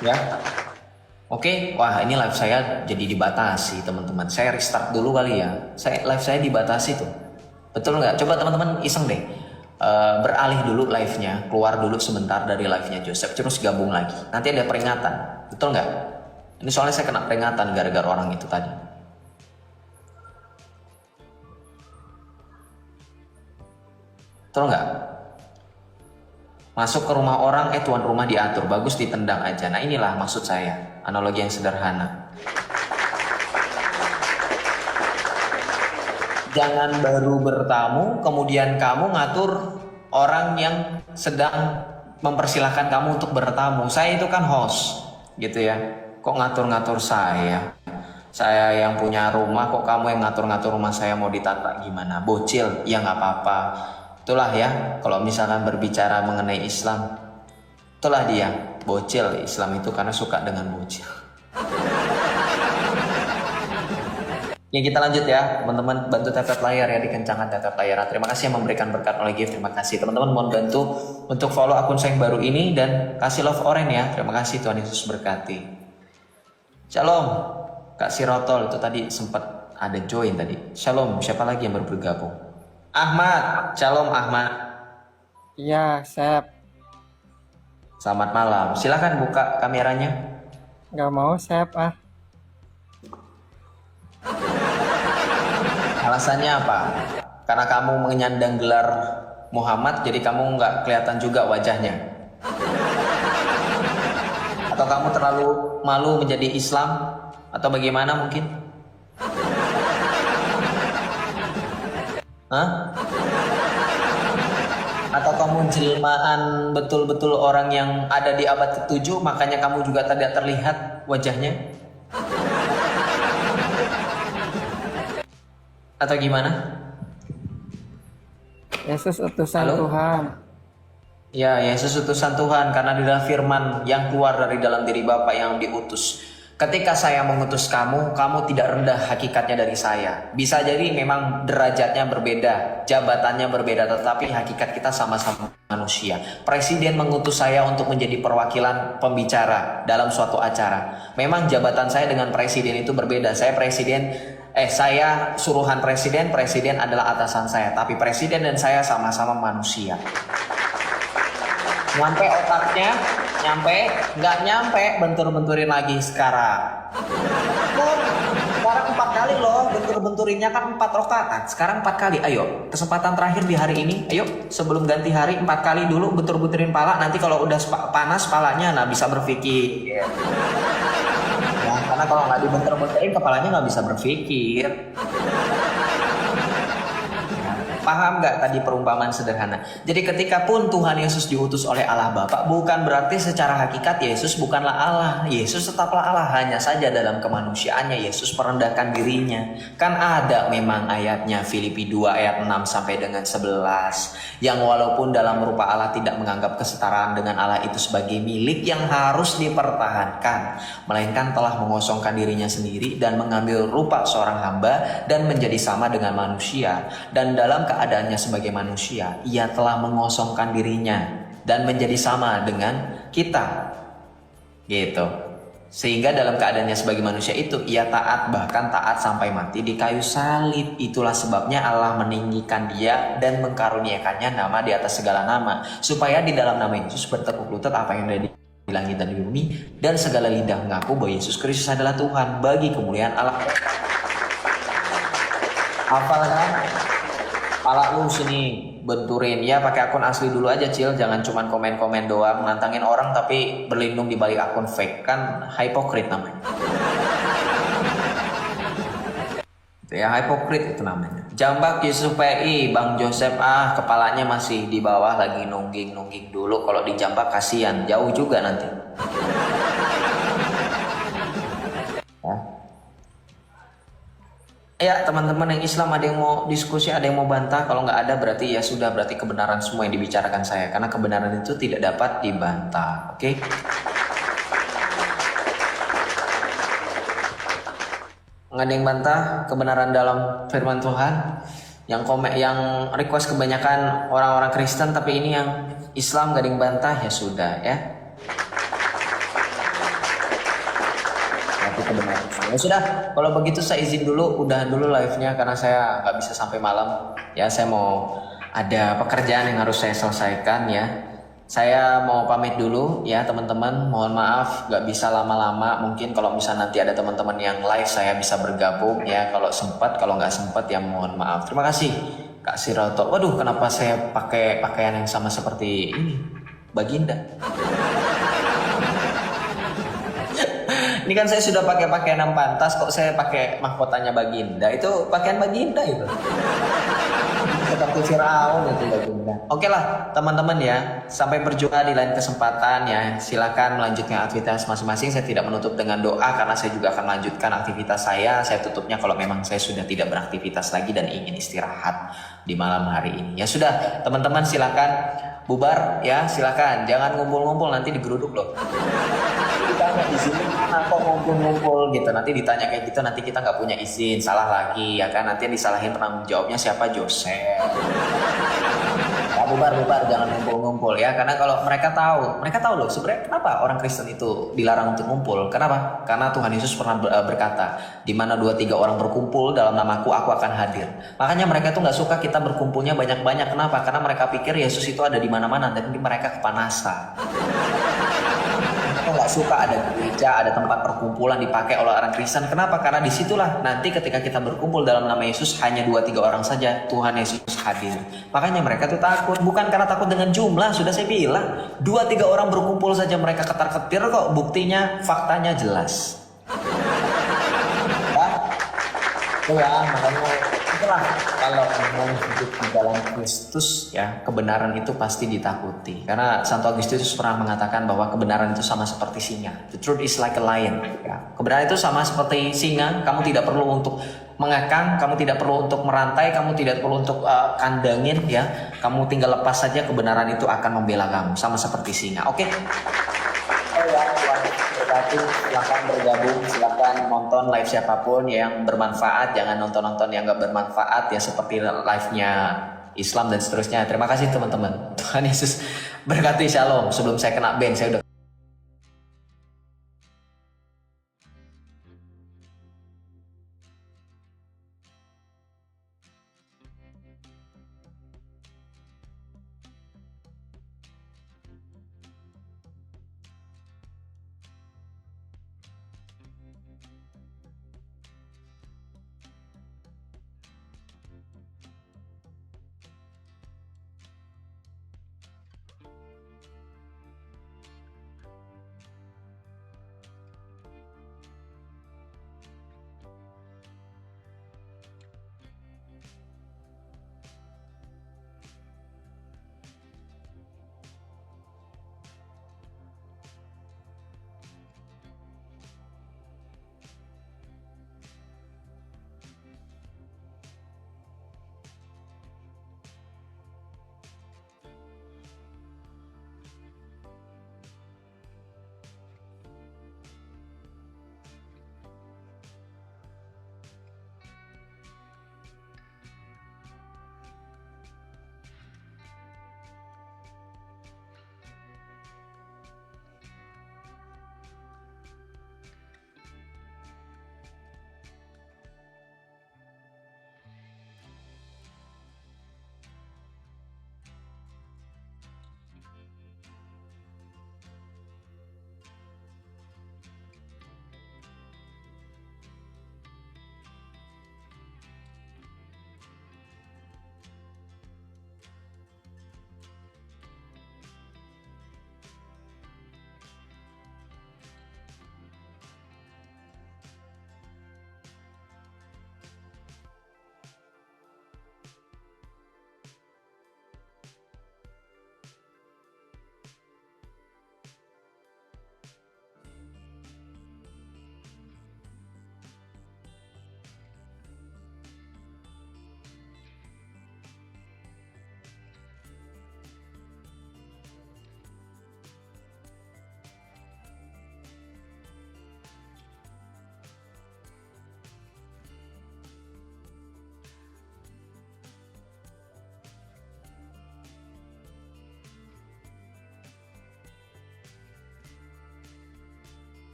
Ya. Oke, wah ini live saya jadi dibatasi teman-teman. Saya restart dulu kali ya. Live saya dibatasi tuh. Betul nggak? Coba teman-teman iseng deh. Beralih dulu live-nya, keluar dulu sebentar dari live-nya Joseph, terus gabung lagi. Nanti ada peringatan. Betul nggak? Ini soalnya saya kena peringatan gara-gara orang itu tadi. Betul nggak? Masuk ke rumah orang, tuan rumah diatur, bagus ditendang aja. Nah inilah maksud saya, analogi yang sederhana. Jangan baru bertamu, kemudian kamu ngatur orang yang sedang mempersilahkan kamu untuk bertamu. Saya itu kan host, gitu ya. Kok ngatur-ngatur saya? Saya yang punya rumah, kok kamu yang ngatur-ngatur rumah saya mau ditata gimana? Bocil, ya nggak apa-apa. Itulah ya, kalau misalkan berbicara mengenai Islam, itulah dia, bocil. Islam itu karena suka dengan bocil. Ya kita lanjut ya, teman-teman bantu tap layar ya, dikencangkan tap layar. Terima kasih yang memberikan berkat oleh gift, terima kasih. Teman-teman mohon bantu untuk follow akun saya yang baru ini dan kasih love orange ya. Terima kasih, Tuhan Yesus berkati. Shalom, Kak Sirotol itu tadi sempat ada join tadi. Shalom, siapa lagi yang baru bergabung? Ahmad, shalom Ahmad. Iya, Sep. Selamat malam. Silakan buka kameranya. Nggak mau, Sep. Alasannya apa? Karena kamu menyandang gelar Muhammad, jadi kamu nggak kelihatan juga wajahnya. Atau kamu terlalu malu menjadi Islam? Atau bagaimana mungkin? Hah? Atau kamu jelmaan betul-betul orang yang ada di abad ke-7, makanya kamu juga tidak terlihat wajahnya? Atau gimana? Yesus utusan Halo? Tuhan. Ya, Yesus utusan Tuhan karena adalah firman yang keluar dari dalam diri Bapa yang diutus. Ketika saya mengutus kamu, kamu tidak rendah hakikatnya dari saya. Bisa jadi memang derajatnya berbeda, jabatannya berbeda, tetapi hakikat kita sama-sama manusia. Presiden mengutus saya untuk menjadi perwakilan pembicara dalam suatu acara. Memang jabatan saya dengan presiden itu berbeda. Saya suruhan presiden, presiden adalah atasan saya. Tapi presiden dan saya sama-sama manusia. Nyampe otaknya, nggak nyampe, bentur-benturin lagi sekarang. Sekarang 4 kali loh, bentur-benturinnya kan 4 rakaat. Sekarang 4 kali, ayo. Kesempatan terakhir di hari ini, ayo. Sebelum ganti hari, 4 kali dulu bentur-benturin pala. Nanti kalau udah panas palanya, nah bisa berpikir. Nah, karena kalau nggak dibentur-benturin, kepalanya nggak bisa berpikir. Paham nggak tadi perumpamaan sederhana? Jadi ketika pun Tuhan Yesus diutus oleh Allah Bapa, bukan berarti secara hakikat Yesus bukanlah Allah. Yesus tetaplah Allah, hanya saja dalam kemanusiaannya Yesus merendahkan dirinya. Kan ada memang ayatnya Filipi 2 ayat 6 sampai dengan 11. Yang walaupun dalam rupa Allah tidak menganggap kesetaraan dengan Allah itu sebagai milik yang harus dipertahankan, melainkan telah mengosongkan dirinya sendiri dan mengambil rupa seorang hamba dan menjadi sama dengan manusia. Dan dalam keadaannya sebagai manusia, ia telah mengosongkan dirinya dan menjadi sama dengan kita, gitu. Sehingga dalam keadaannya sebagai manusia itu ia taat, bahkan taat sampai mati di kayu salib. Itulah sebabnya Allah meninggikan dia dan mengkaruniakannya nama di atas segala nama, supaya di dalam nama Yesus bertekuk lutut apa yang ada di langit dan di bumi, dan segala lidah mengaku bahwa Yesus Kristus adalah Tuhan, bagi kemuliaan Allah. Hafal kan? Pala lu sini benturin ya, pakai akun asli dulu aja Cil, jangan cuman komen-komen doang nantangin orang tapi berlindung di balik akun fake, kan hipokrit namanya. Ya hipokrit itu namanya. Jambak Yusuf PI, Bang Joseph kepalanya masih di bawah lagi nungging dulu, kalau dijambak kasihan, jauh juga nanti. Ya teman-teman yang Islam, ada yang mau diskusi, ada yang mau bantah? Kalau nggak ada berarti ya sudah, berarti kebenaran semua yang dibicarakan saya, karena kebenaran itu tidak dapat dibantah. Oke? Nggak ada yang bantah kebenaran dalam firman Tuhan. Yang request kebanyakan orang-orang Kristen, tapi ini yang Islam nggak ada yang bantah, ya sudah ya. Ya sudah, kalau begitu saya izin dulu, udahan dulu live-nya karena saya nggak bisa sampai malam. Ya, saya mau ada pekerjaan yang harus saya selesaikan ya. Saya mau pamit dulu ya teman-teman. Mohon maaf nggak bisa lama-lama. Mungkin kalau misalnya nanti ada teman-teman yang live saya bisa bergabung ya. Kalau sempat, kalau nggak sempat ya mohon maaf. Terima kasih Kak Siroto. Waduh, kenapa saya pakai pakaian yang sama seperti ini, Baginda? Ini kan saya sudah pakai pakaian yang pantas, kok saya pakai mahkotanya Baginda. Itu pakaian Baginda itu. Seperti Firaun itu Baginda. Oke lah teman-teman ya, sampai berjumpa di lain kesempatan ya. Silakan melanjutkan aktivitas masing-masing. Saya tidak menutup dengan doa karena saya juga akan melanjutkan aktivitas saya. Saya tutupnya kalau memang saya sudah tidak beraktivitas lagi dan ingin istirahat di malam hari ini. Ya sudah teman-teman, silakan bubar ya, silakan. Jangan ngumpul-ngumpul, nanti digeruduk loh. Ditanya di sini mana kok ngumpul-ngumpul gitu, nanti ditanya kayak gitu, nanti kita nggak punya izin, salah lagi ya kan, nanti yang disalahin penanggung jawabnya siapa? Joseph. Ya bubar, jangan ngumpul-ngumpul ya, karena kalau mereka tahu loh sebenarnya kenapa orang Kristen itu dilarang untuk ngumpul. Kenapa? Karena Tuhan Yesus pernah berkata, di mana 2-3 orang berkumpul dalam namaku, aku akan hadir. Makanya mereka tuh nggak suka kita berkumpulnya banyak-banyak. Kenapa? Karena mereka pikir Yesus itu ada di mana-mana dan mereka kepanasan. Nggak suka ada gereja, ada tempat perkumpulan dipakai oleh orang Kristen. Kenapa? Karena disitulah nanti ketika kita berkumpul dalam nama Yesus hanya 2-3 orang saja, Tuhan Yesus hadir. Makanya mereka tuh takut, bukan karena takut dengan jumlah, sudah saya bilang 2-3 orang berkumpul saja mereka ketar-ketir kok, buktinya faktanya jelas. Ya, makanya itulah kalau mau hidup di dalam Kristus ya, kebenaran itu pasti ditakuti. Karena Santo Agustinus pernah mengatakan bahwa kebenaran itu sama seperti singa. The truth is like a lion. Ya. Kebenaran itu sama seperti singa. Kamu tidak perlu untuk mengekang, kamu tidak perlu untuk merantai, kamu tidak perlu untuk kandangin ya. Kamu tinggal lepas saja, kebenaran itu akan membela kamu sama seperti singa. Oke. Berarti silakan bergabung, silakan nonton live siapapun yang bermanfaat, jangan nonton yang nggak bermanfaat ya, seperti live-nya Islam dan seterusnya. Terima kasih teman-teman. Tuhan Yesus berkati. Shalom. Sebelum saya kena ban, saya udah